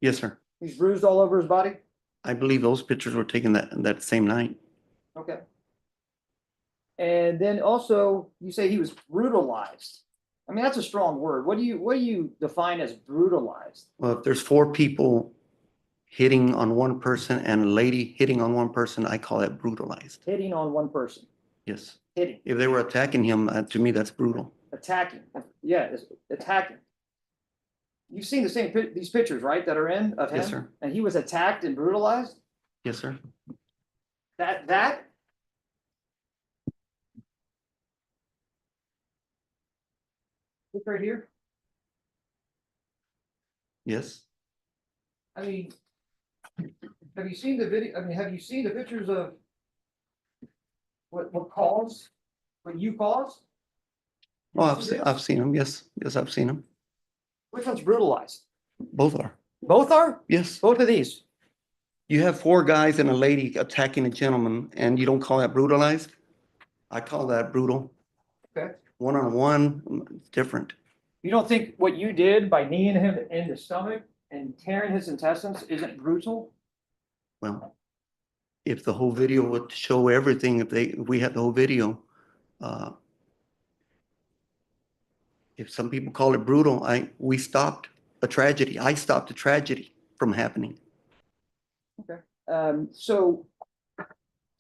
Yes, sir. He's bruised all over his body? I believe those pictures were taken that same night. Okay. And then also you say he was brutalized. I mean, that's a strong word. What do you define as brutalized? Well, if there's 4 people hitting on one person and a lady hitting on one person, I call that brutalized. Hitting on one person. Yes. Hitting. If they were attacking him, to me, that's brutal. Attacking. Yeah, it's attacking. You've seen these pictures, right, that are in of him? Yes, sir. And he was attacked and brutalized? Yes, sir. That? Look right here. Yes. I mean, Have you seen the video? I mean, have you seen the pictures of what you caused? Oh, I've seen them. Yes, yes, I've seen them. Which one's brutalized? Both are. Both are? Yes. Both of these? You have four guys and a lady attacking a gentleman, and you don't call that brutalized? I call that brutal. Okay. One-on-one, different. You don't think what you did by kneeing him in the stomach and tearing his intestines isn't brutal? Well, if the whole video would show everything, if we had the whole video, if some people call it brutal, we stopped a tragedy. I stopped a tragedy from happening. So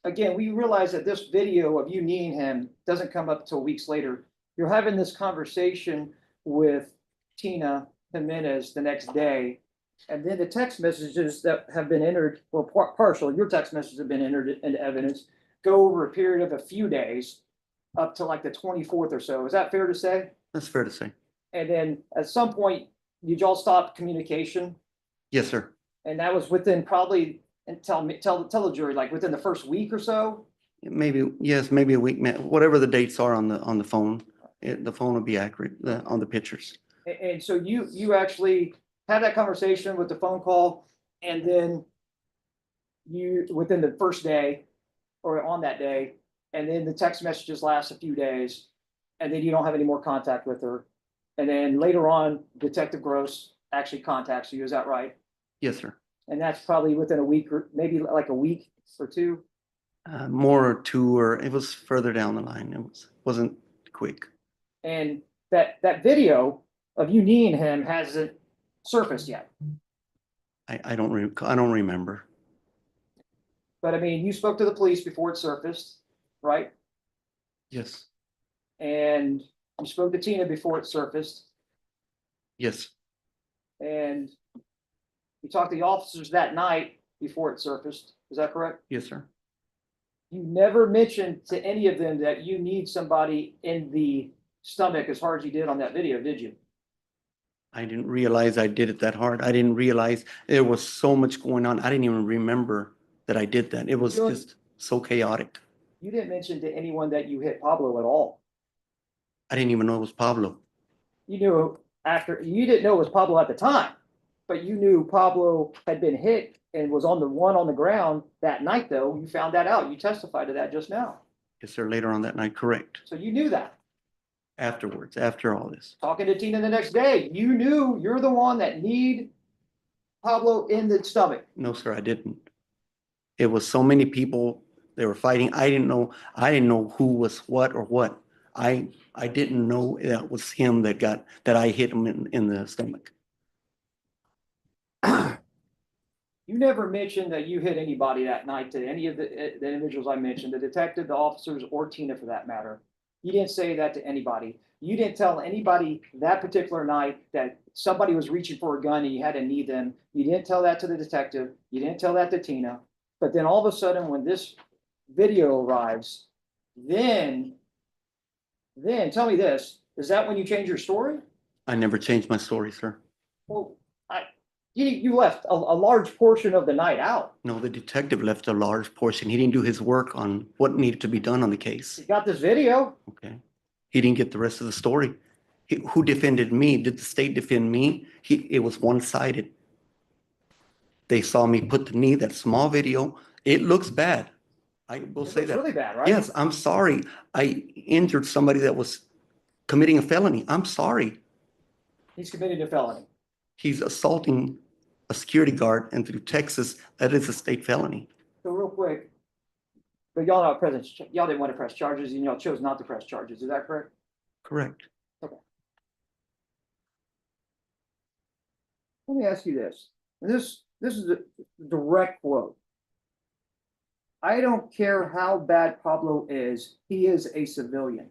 again, we realize that this video of you kneeing him doesn't come up until weeks later. You're having this conversation with Tina Jimenez the next day. And then the text messages that have been entered, well, partial, your text messages have been entered into evidence, go over a period of a few days up to like the 24th or so. Is that fair to say? That's fair to say. And then at some point, did y'all stop communication? Yes, sir. And that was within probably, and tell the jury, like within the first week or so? Maybe, yes, maybe a week, whatever the dates are on the phone. The phone will be accurate on the pictures. And so you actually had that conversation with the phone call, and then you, within the first day or on that day, and then the text messages last a few days, and then you don't have any more contact with her. And then later on, Detective Gross actually contacts you. Is that right? Yes, sir. And that's probably within a week or maybe like a week or two. More or two, or it was further down the line. Wasn't quick. And that video of you kneeing him hasn't surfaced yet. I don't remember. But I mean, you spoke to the police before it surfaced, right? Yes. And you spoke to Tina before it surfaced, Yes. and you talked to the officers that night before it surfaced. Is that correct? Yes, sir. You never mentioned to any of them that you need somebody in the stomach as hard as you did on that video, did you? I didn't realize I did it that hard. I didn't realize there was so much going on. I didn't even remember that I did that. It was just so chaotic. You didn't mention to anyone that you hit Pablo at all. I didn't even know it was Pablo. You knew you didn't know it was Pablo at the time, but you knew Pablo had been hit and was on the ground that night, though. You found that out. You testified to that just now. Yes, sir. Later on that night, correct. So you knew that. Afterwards, after all this. Talking to Tina the next day, you knew you're the one that need Pablo in the stomach. No, sir, I didn't. It was so many people, they were fighting. I didn't know who was what or what. I didn't know that was him that I hit him in the stomach. You never mentioned that you hit anybody that night to any of the individuals I mentioned, the detective, the officers, or Tina for that matter. You didn't say that to anybody. You didn't tell anybody that particular night that somebody was reaching for a gun and you had to knee them. You didn't tell that to the detective. You didn't tell that to Tina. But then all of a sudden, when this video arrives, then tell me this, is that when you change your story? I never changed my story, sir. Well, you left a large portion of the night out. No, the detective left a large portion. He didn't do his work on what needed to be done on the case. You got this video. Okay. He didn't get the rest of the story. Who defended me? Did the state defend me? It was one-sided. They saw me put the knee, that small video. It looks bad. I will say that. Really bad, right? Yes, I'm sorry. I injured somebody that was committing a felony. I'm sorry. He's committed a felony. He's assaulting a security guard, and through Texas, that is a state felony. So real quick, but y'all not present, y'all didn't want to press charges and y'all chose not to press charges. Is that correct? Correct. Okay. Let me ask you this. This is a direct quote. I don't care how bad Pablo is, he is a civilian.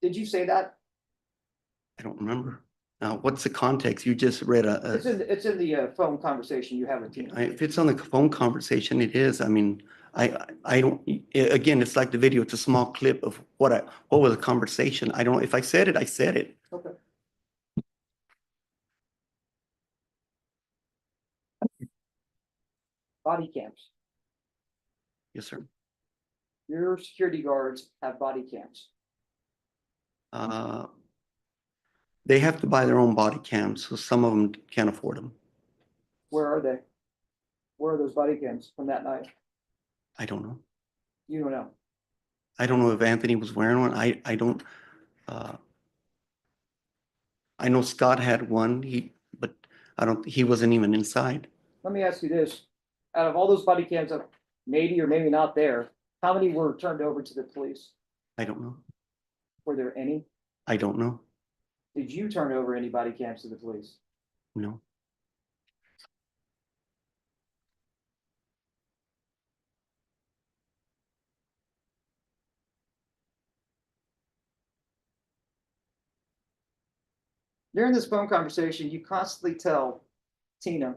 Did you say that? I don't remember. Now, what's the context? You just read It's in the phone conversation you have with Tina. if it's on the phone conversation, it is. I mean, I don't, again, it's like the video. It's a small clip of what was the conversation. I don't, if I said it, I said it. Okay. Body cams. Yes, sir. Your security guards have body cams. Uh, They have to buy their own body cams, so some of them can't afford them. Where are they? Where are those body cams from that night? I don't know. You don't know. I don't know if Anthony was wearing one. I don't. I know Scott had one, but he wasn't even inside. Let me ask you this. Out of all those body cams that maybe or maybe not there, how many were turned over to the police? I don't know. Were there any? I don't know. Did you turn over any body cams to the police? No. During this phone conversation, you constantly tell Tina,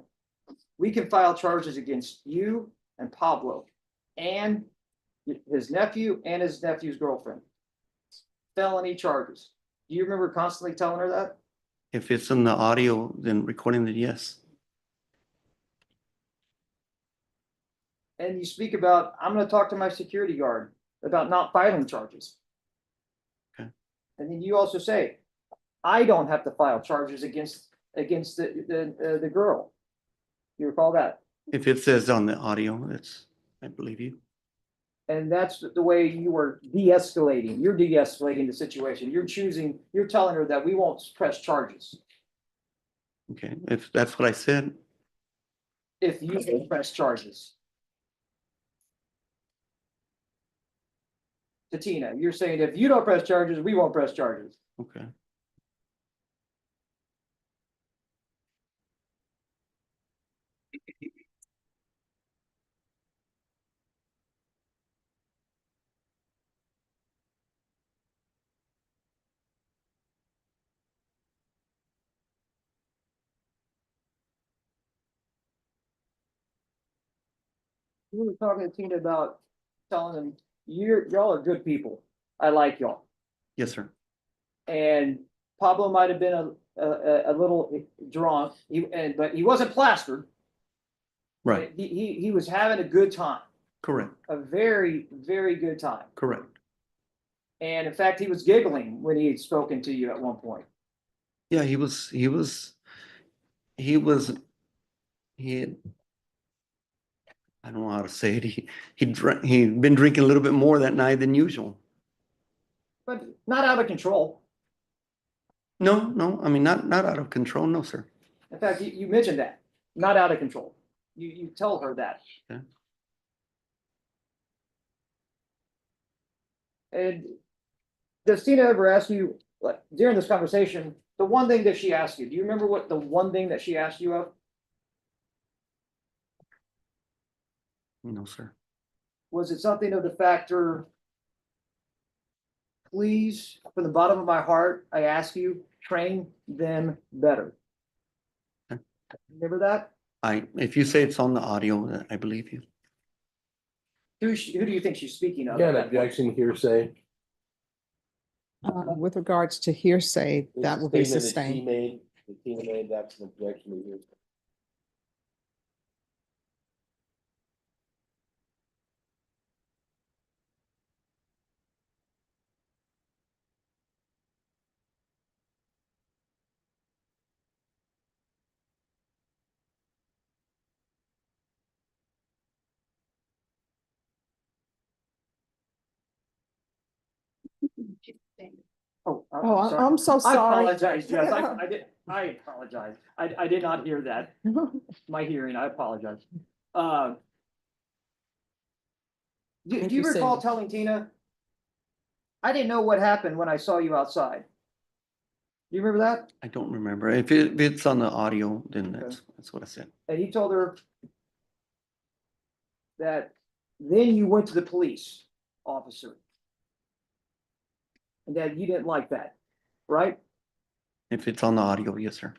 we can file charges against you and Pablo and his nephew and his nephew's girlfriend. Felony charges. Do you remember constantly telling her that? If it's in the audio, then recording it, yes. And you speak about, I'm gonna talk to my security guard about not filing charges. Okay. And then you also say, I don't have to file charges against the girl. You recall that? If it says on the audio, I believe you. And that's the way you were de-escalating. You're de-escalating the situation. You're telling her that we won't press charges Okay, if that's what I said, if you don't press charges. To Tina, you're saying if you don't press charges, we won't press charges. okay. You were talking to Tina about telling them, y'all are good people. I like y'all. Yes, sir. And Pablo might have been a little drunk, but he wasn't plastered. Right, He was having a good time, correct, a very, very good time. correct. And in fact, he was giggling when he had spoken to you at one point. Yeah, he had, I don't know how to say it. He'd been drinking a little bit more that night than usual. But not out of control. No, I mean, not out of control, no, sir. In fact, you mentioned that, not out of control. You tell her that. Okay. And does Tina ever ask you, like, during this conversation, the one thing that she asked you, do you remember what the one thing that she asked you of? No, sir. Was it something of the factor, please, from the bottom of my heart, I ask you, train them better? Okay. Remember that? If you say it's on the audio, I believe you. Who do you think she's speaking of? Again, objection hearsay. With regards to hearsay, that will be sustained. The Tina made, that's an objection to hearsay. Oh, Oh, sorry. I'm so I sorry. apologize, Jess. I apologize. I did not hear that. My hearing, I apologize. Do Thank you you, recall Cindy. telling Tina? I didn't know what happened when I saw you outside. Do you remember that? I don't remember. If it's on the audio, then that's what I said. And you told her that then you went to the police officer. And that you didn't like that, right? If it's on the audio, yes, sir.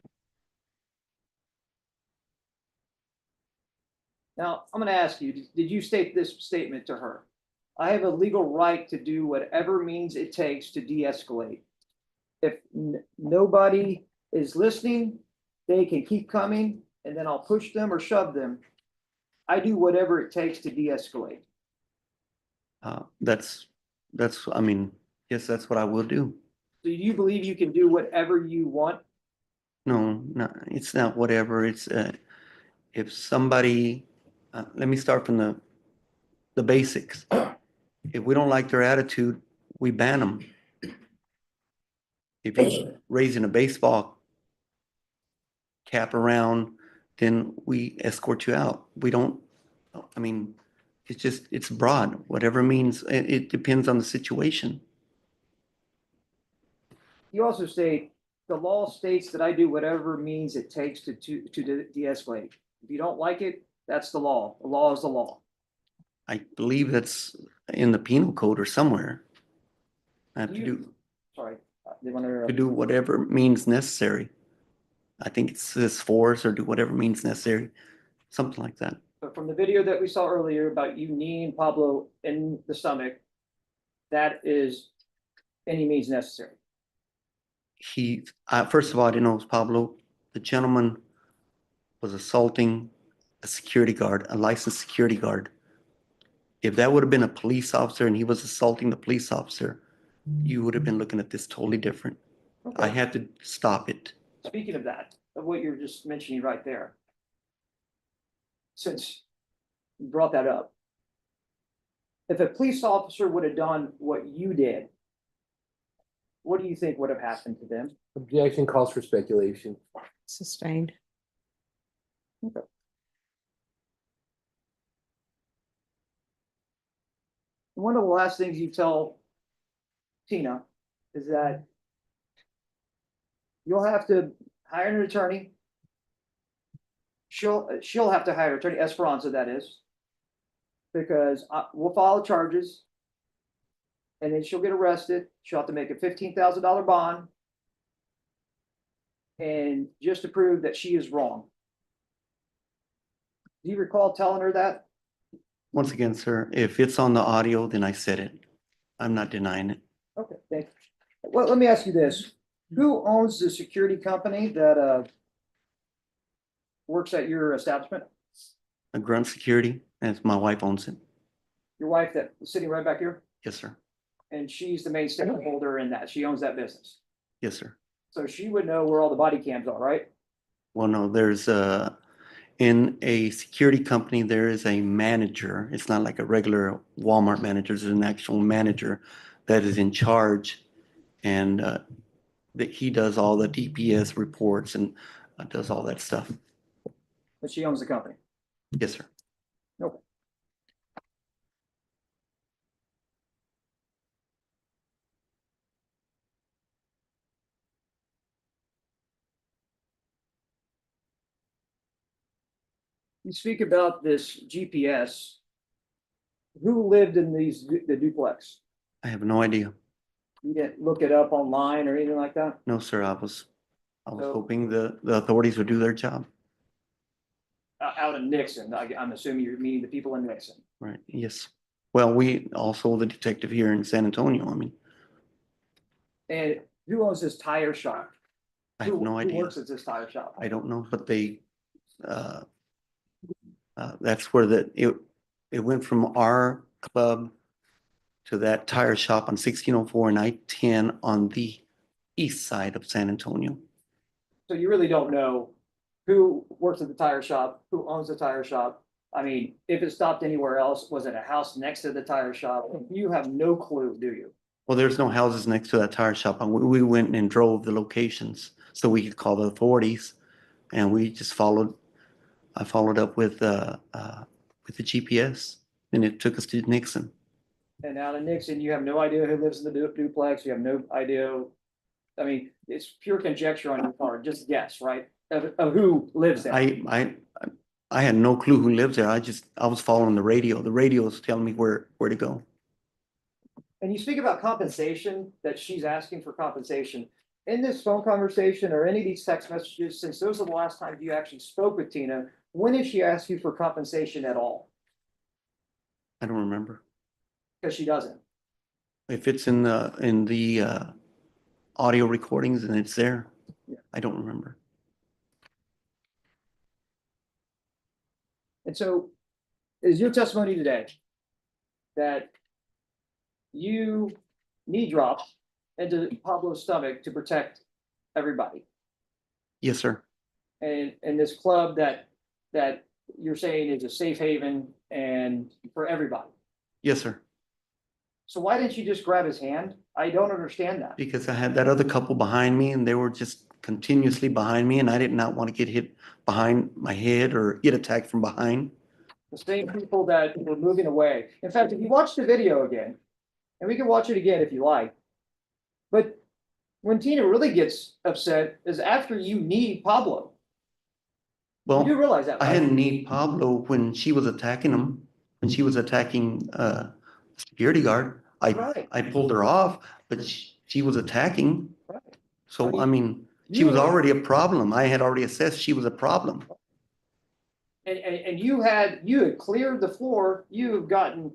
Now, I'm gonna ask you, did you state this statement to her? I have a legal right to do whatever means it takes to de-escalate. If nobody is listening, they can keep coming and then I'll push them or shove them I do whatever it takes to de-escalate. That's, I mean, yes, that's what I will do. Do you believe you can do whatever you want? No, no, it's not whatever. It's, if somebody, let me start from the basics. If we don't like their attitude, we ban them. If you're raising a baseball cap around, then we escort you out. We don't, I mean, it's just, it's broad, whatever means, it depends on the situation. You also state, the law states that I do whatever means it takes to de-escalate. If you don't like it, that's the law. The law is the law. I believe that's in the penal code or somewhere. I have to Sorry. They want to. to do whatever means necessary. I think it says force or do whatever means necessary, something like that. But from the video that we saw earlier about you kneeing Pablo in the stomach, that is any means necessary. He, first of all, I didn't know it was Pablo. The gentleman was assaulting a security guard, a licensed security guard. If that would have been a police officer and he was assaulting the police officer, you would have been looking at this totally different. I Okay. had to stop it. Speaking of that, of what you're just mentioning right there. Since you brought that up. If a police officer would have done what you did, what do you think would have happened to them? Objection calls for speculation. Sustained. One of the last things you tell Tina is that you'll have to hire an attorney. She'll have to hire an attorney, Esperanza, that is. Because we'll file charges. And then she'll get arrested. She'll have to make a $15,000 bond. And just to prove that she is wrong. Do you recall telling her that? Once again, sir, if it's on the audio, then I said it. I'm not denying it. Okay, thank you. Well, let me ask you this. Who owns the security company that works at your establishment? A grunt security, as my wife owns it. Your wife that is sitting right back here? Yes, sir. And she's the main stakeholder in that. She owns that business. Yes, sir. So she would know where all the body cams are, right? Well, no, there's in a security company, there is a manager. It's not like a regular Walmart manager. There's an actual manager that is in charge, and that he does all the DPS reports and does all that stuff. But she owns the company. Yes, sir. Okay. You speak about this GPS. Who lived in the duplex? I have no idea. You didn't look it up online or anything like that? No, sir. I was So- hoping the authorities would do their job. Out in Nixon, I'm assuming you're meeting the people in Nixon. Right. Yes. Well, we also the detective here in San Antonio. I mean, And who owns this tire shop? I have no Who idea. works at this tire shop? I don't know, but they, that's where it went from our club to that tire shop on 1604 and I-10 on the east side of San Antonio. So you really don't know who works at the tire shop, who owns the tire shop. I mean, if it stopped anywhere else, was it a house next to the tire shop? You have no clue, do you? Well, there's no houses next to that tire shop. And we went and drove the locations so we could call the authorities. And we just I followed up with the GPS, and it took us to Nixon. And out in Nixon, you have no idea who lives in the duplex. You have no idea. I mean, it's pure conjecture on your part, just guess, right? Of who lives there. I had no clue who lives there. I was following the radio. The radio was telling me where to go. And you speak about compensation, that she's asking for compensation. In this phone conversation or any of these text messages, since those are the last times you actually spoke with Tina, when did she ask you for compensation at all? I don't remember. Because she doesn't. If it's in the audio recordings and it's there, Yeah. I don't remember. And so is your testimony today that you knee dropped into Pablo's stomach to protect everybody? Yes, sir. And this club that you're saying is a safe haven and for everybody. Yes, sir. So why didn't you just grab his hand? I don't understand that. Because I had that other couple behind me and they were just continuously behind me and I did not want to get hit behind my head or get attacked from behind. The same people that were moving away. In fact, if you watch the video again, and we can watch it again if you like. But when Tina really gets upset is after you knee Pablo. You do Well, realize that, I right? hadn't need Pablo when she was attacking him, when she was attacking security guard. Right. I pulled her off, but she was attacking. Right. So, I mean, she You was were- already a problem. I had already assessed she was a problem. And you had cleared the floor, you've gotten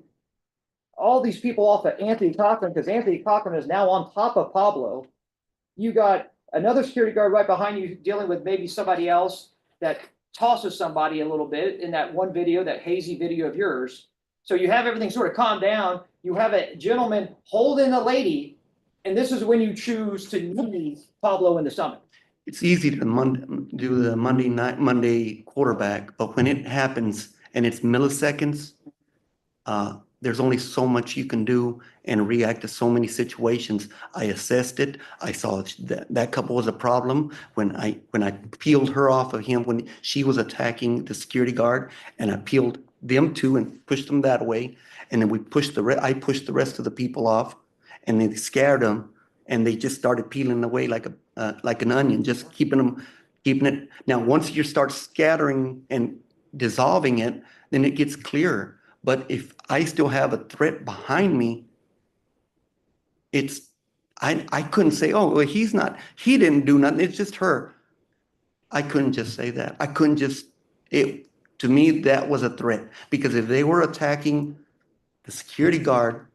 all these people off of Anthony Cochran, because Anthony Cochran is now on top of Pablo. You got another security guard right behind you dealing with maybe somebody else that tosses somebody a little bit in that one video, that hazy video of yours. So you have everything sort of calmed down. You have a gentleman holding a lady, and this is when you choose to knee Pablo in the stomach. It's easy to do the Monday quarterback, but when it happens and it's milliseconds, there's only so much you can do and react to so many situations. I assessed it. I saw that couple was a problem when I peeled her off of him when she was attacking the security guard, and I peeled them two and pushed them that way. And then I pushed the rest of the people off, and they scared them, and they just started peeling away like an onion, just keeping it. Now, once you start scattering and dissolving it, then it gets clearer. But if I still have a threat behind me, I couldn't say, oh, well, he didn't do nothing. It's just her. I couldn't just say that. To me, that was a threat, because if they were attacking the security guard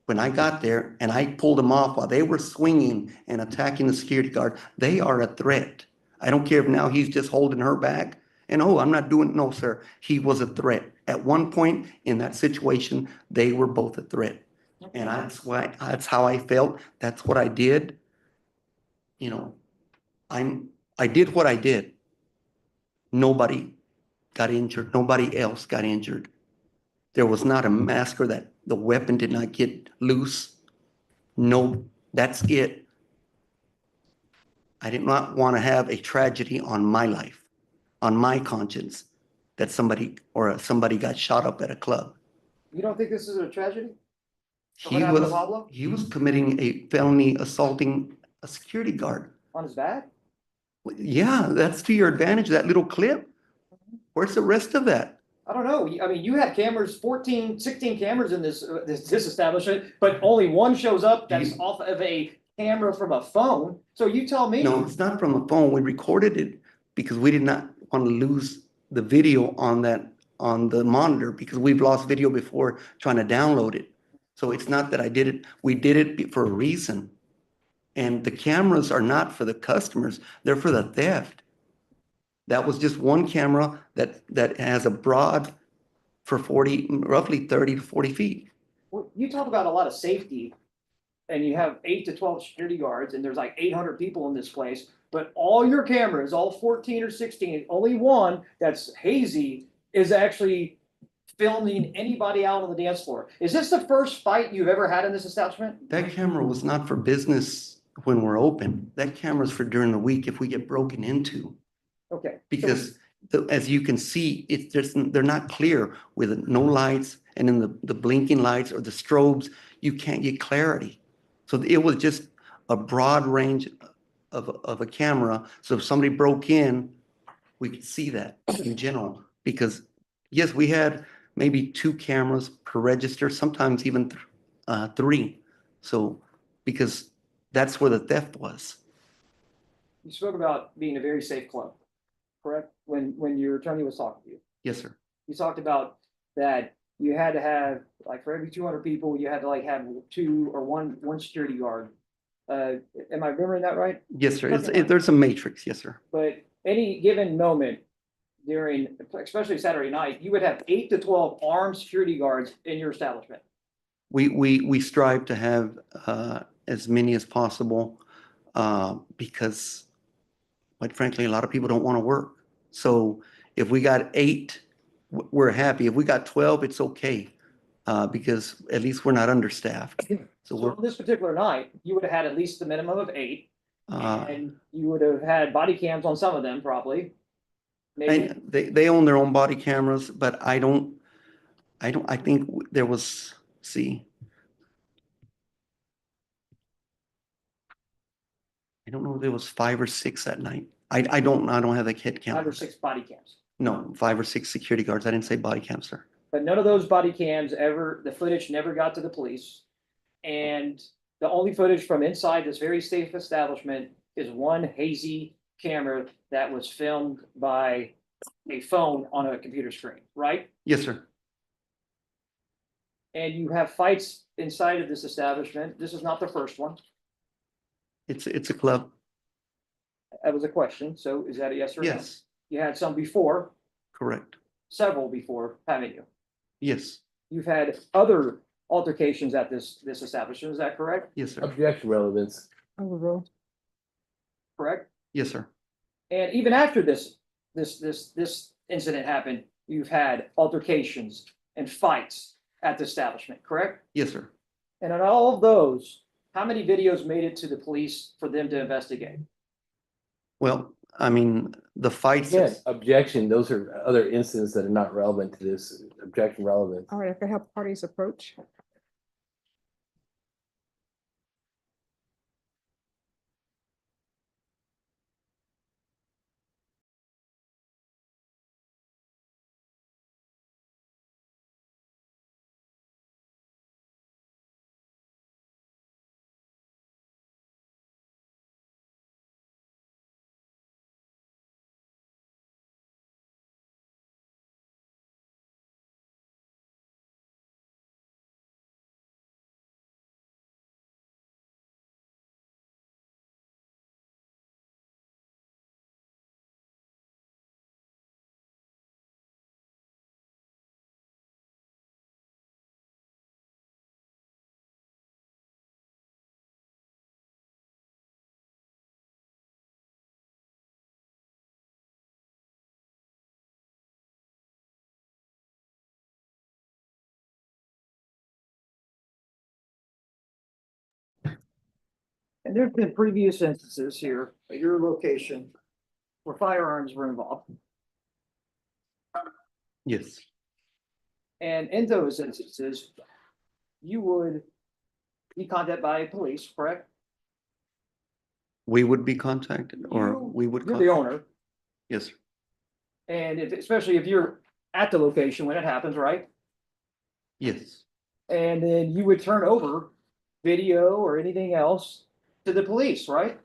when I got there and I pulled them off while they were swinging and attacking the security guard, they are a threat. I don't care if now he's just holding her back. And I'm not doing, no, sir. He was a threat. At one point in that situation, they were both a threat. And that's how I felt. That's what I did. You know, I did what I did. Nobody got injured. Nobody else got injured. There was not a massacre that the weapon did not get loose. No, that's it. I did not want to have a tragedy on my life, on my conscience, that somebody got shot up at a club. You don't think this is a tragedy? What happened to Pablo? He was committing a felony assaulting a security guard. On his back? Yeah, that's to your advantage, that little clip. Where's the rest of that? I don't know. I mean, you have cameras, 14, 16 cameras in this establishment, but only one shows up that's off of a camera from a phone. So you tell me. No, it's not from a phone. We recorded it because we did not want to lose the video on the monitor, because we've lost video before trying to download it. So it's not that I did it. We did it for a reason. And the cameras are not for the customers. They're for the theft. That was just one camera that has a broad for roughly 30 to 40 feet. Well, you talk about a lot of safety, and you have 8 to 12 security guards, and there's like 800 people in this place, but all your cameras, all 14 or 16, only one that's hazy is actually filming anybody out on the dance floor. Is this the first fight you've ever had in this establishment? That camera was not for business when we're open. That camera's for during the week if we get broken into. Okay. Because as you can see, they're not clear with no lights, and in the blinking lights or the strobes, you can't get clarity. So it was just a broad range of a camera. So if somebody broke in, we could see that in general. Because yes, we had maybe 2 cameras per register, sometimes even 3. So because that's where the theft was. You spoke about being a very safe club, correct? When your attorney was talking to you. Yes, sir. You talked about that you had to have, like, for every 200 people, you had to like have 2 or one security guard. Am I remembering that right? Yes, sir. Okay. There's a matrix. Yes, sir. But any given moment, during, especially Saturday night, you would have 8 to 12 armed security guards in your establishment. We strive to have as many as possible because quite frankly, a lot of people don't want to work. So if we got 8, we're happy. If we got 12, it's okay because at least we're not understaffed. So So we're, on this particular night, you would have had at least the minimum of 8, uh, and you would have had body cams on some of them probably. Maybe, and they own their own body cameras, but I think there was, see. I don't know if there was 5 or 6 that night. I don't have the head 5 or count. 6 body cams. No, 5 or 6 security guards. I didn't say body cam, sir. But none of those body cams ever, the footage never got to the police. And the only footage from inside this very safe establishment is one hazy camera that was filmed by a phone on a computer screen, right? Yes, sir. And you have fights inside of this establishment. This is not the first one. It's a club. That was a question. So is that a yes or no? Yes, You had some before, correct. several before, haven't you? Yes, You've had other altercations at this establishment. Is that correct? yes, sir. Objection relevance. Overruled. Correct? Yes, sir. And even after this incident happened, you've had altercations and fights at the establishment, correct? Yes, sir. And on all of those, how many videos made it to the police for them to investigate? Well, I mean, the fights. Yes, objection. Those are other incidents that are not relevant to this. Objection relevance. All right, I can have parties approach. And there've been previous instances here at your location where firearms were involved. Yes, And in those instances, you would be contacted by police, correct? we would be contacted or You- we would. You're the owner. Yes, sir. And if, especially if you're at the location when it happens, right? Yes, And then you would turn over video or anything else to the police, right?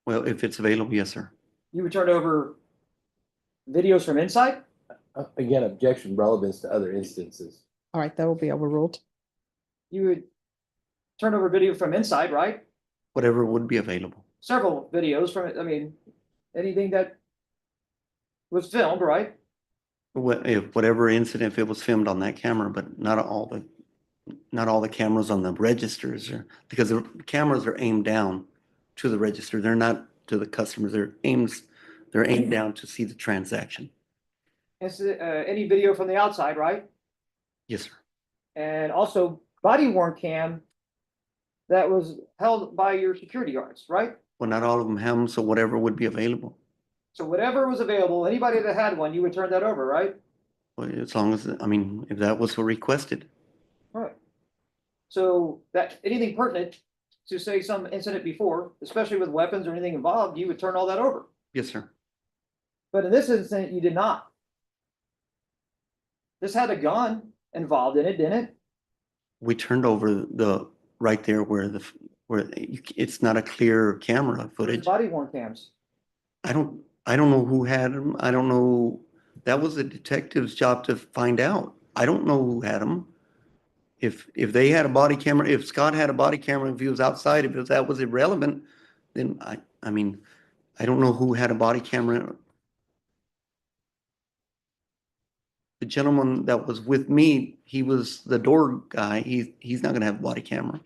well, if it's available, yes, sir. You would turn over videos from inside? Again, objection relevance to other instances. All right, that will be overruled. You would turn over video from inside, right? Whatever would be available. Several videos from it. I mean, anything that was filmed, right? If whatever incident, if it was filmed on that camera, but not all the cameras on the registers or because the cameras are aimed down to the register. They're not to the customers. They're aimed down to see the transaction. Any video from the outside, right? Yes, sir. And also body worn cam that was held by your security guards, right? Well, not all of them have them, so whatever would be available. So whatever was available, anybody that had one, you would turn that over, right? Well, as long as, I mean, if that was requested. Right. So that, anything pertinent to say some incident before, especially with weapons or anything involved, you would turn all that over. Yes, sir. But in this incident, you did not. This had a gun involved in it, didn't it? We turned over right there where it's not a clear camera footage. Body worn cams. I don't know who had them. I don't know. That was the detective's job to find out. I don't know who had them. If they had a body camera, if Scott had a body camera, if he was outside, if that was irrelevant, then I mean, I don't know who had a body camera. the gentleman that was with me, he was the door guy. He's not gonna have a body camera.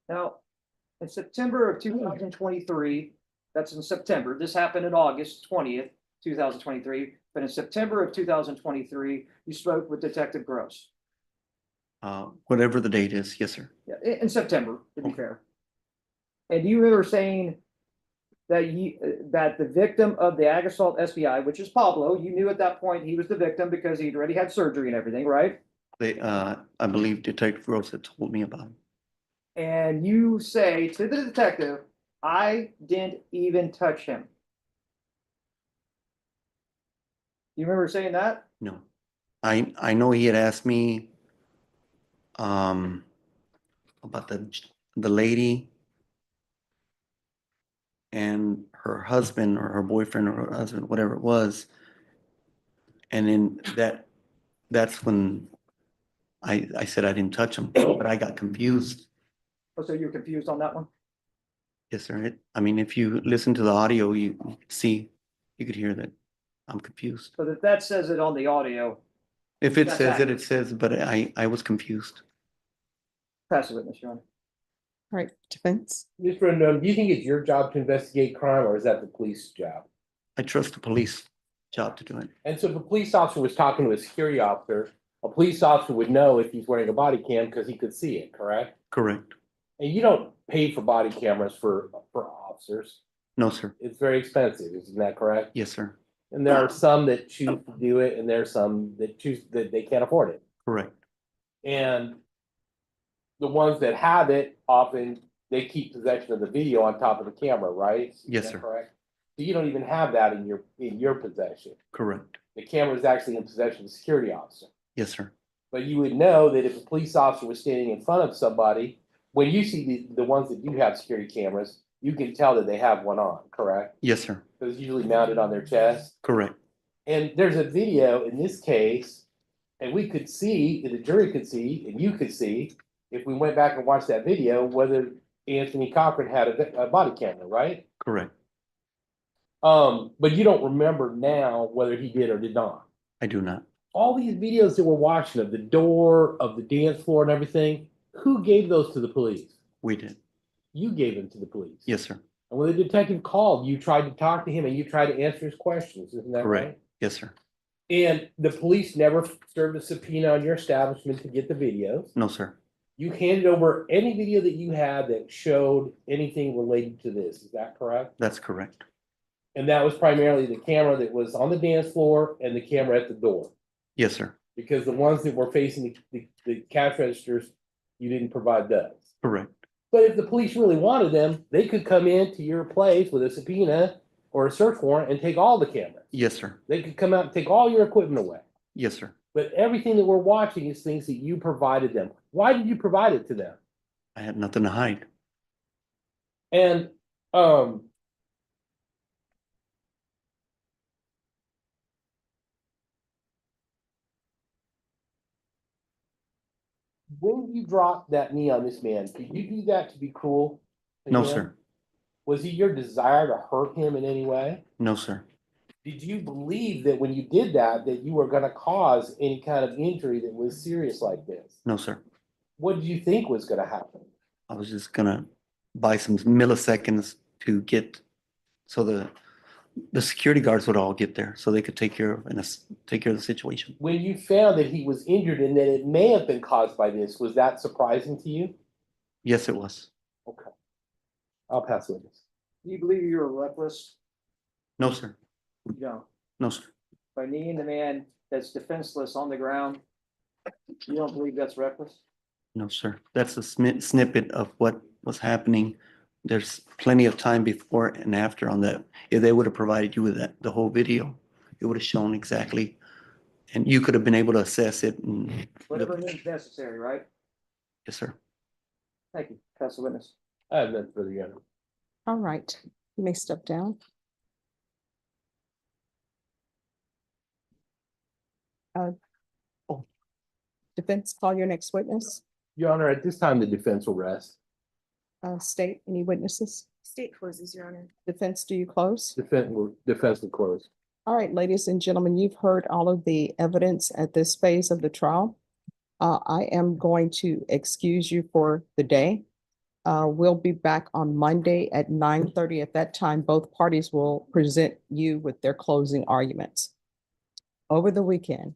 Now, in September of 2023, that's in September, this happened in August 20th, 2023, but in September of 2023, you spoke with Detective Gross. Whatever the date is, yes, sir. Yeah, in September, to be fair. And do you remember saying that that the victim of the ag assault SBI, which is Pablo, you knew at that point he was the victim because he'd already had surgery and everything, right? I believe Detective Gross had told me about him. And you say to the detective, I didn't even touch him. You remember saying that? No, I know he had asked me about the lady and her husband or her boyfriend or her husband, whatever it was. And then that's when I said I didn't touch him, but I got confused. Oh, so you're confused on that one? Yes, sir. I mean, if you listen to the audio, you could hear that I'm confused. So that says it on the audio. If it That's says it, accurate. it says, but I was confused. Pass the witness, Your Honor. All right, defense. Mr. Rendon, do you think it's your job to investigate crime or is that the police job? I trust the police job to do it. And so if a police officer was talking to a security officer, a police officer would know if he's wearing a body cam because he could see it, correct? Correct. And you don't pay for body cameras for officers. No, sir. It's very expensive, isn't that correct? Yes, sir. And there are some that choose to do it and there are some that choose that they can't afford it. Correct. And the ones that have it, often they keep possession of the video on top of the camera, right? Is Yes, that sir. Correct. So you don't even have that in your possession. Correct. The camera is actually in possession of the security officer. Yes, sir. But you would know that if a police officer was standing in front of somebody, when you see the ones that do have security cameras, you can tell that they have one on, correct? Yes, sir. Because it's usually mounted on their chest. Correct. And there's a video in this case, and we could see, and the jury could see, and you could see, if we went back and watched that video, whether Anthony Cochran had a body camera, right? Correct. But you don't remember now whether he did or did not. I do not. All these videos that we're watching of the door, of the dance floor and everything, who gave those to the police? We did. You gave them to the police. Yes, sir. And when the detective called, you tried to talk to him and you tried to answer his questions, isn't that right? Correct. Yes, sir. And the police never served a subpoena on your establishment to get the videos. No, sir. You handed over any video that you had that showed anything related to this, is that correct? That's correct. And that was primarily the camera that was on the dance floor and the camera at the door. Yes, sir. Because the ones that were facing the cash registers, you didn't provide those. Correct. But if the police really wanted them, they could come into your place with a subpoena or a search warrant and take all the cameras. Yes, sir. They could come out and take all your equipment away. Yes, sir. But everything that we're watching is things that you provided them. Why did you provide it to them? I had nothing to hide. And when you dropped that knee on this man, did you do that to be cruel? to No, him? sir. Was it your desire to hurt him in any way? No, sir. Did you believe that when you did that, that you were gonna cause any kind of injury that was serious like this? No, sir. What did you think was gonna happen? I was just gonna buy some milliseconds to get so the security guards would all get there so they could take care of the situation. When you found that he was injured and that it may have been caused by this, was that surprising to you? Yes, it was. Okay. I'll pass witness. Do you believe you were reckless? No, sir. You don't. No, sir. By kneeing the man that's defenseless on the ground, you don't believe that's reckless? No, sir. That's a snippet of what was happening. There's plenty of time before and after on that. If they would have provided you with the whole video, it would have shown exactly and you could have been able to assess it. And Whatever is necessary, right? yes, sir. Thank you. Pass the witness. I have nothing further, Your Honor. All right, you may step down. Defense, call your next witness. Your Honor, at this time, the defense will rest. State, any witnesses? State closes, Your Honor. Defense, do you close? Defense will close. All right, ladies and gentlemen, you've heard all of the evidence at this phase of the trial. I am going to excuse you for the day. We'll be back on Monday at 9:30. At that time, both parties will present you with their closing arguments. Over the weekend,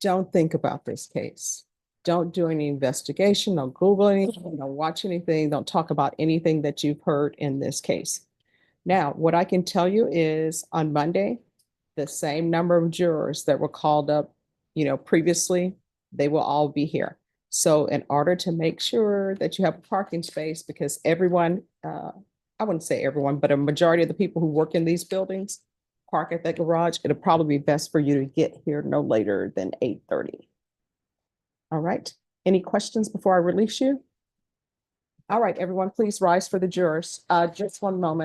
don't think about this case. Don't do any investigation, don't Google anything, don't watch anything, don't talk about anything that you've heard in this case. Now, what I can tell you is on Monday, the same number of jurors that were called up, previously, they will all be here. So in order to make sure that you have a parking space, because everyone, I wouldn't say everyone, but a majority of the people who work in these buildings park at that garage, it'll probably be best for you to get here no later than 8:30. All right, any questions before I release you? All right, everyone, please rise for the jurors. Just one moment.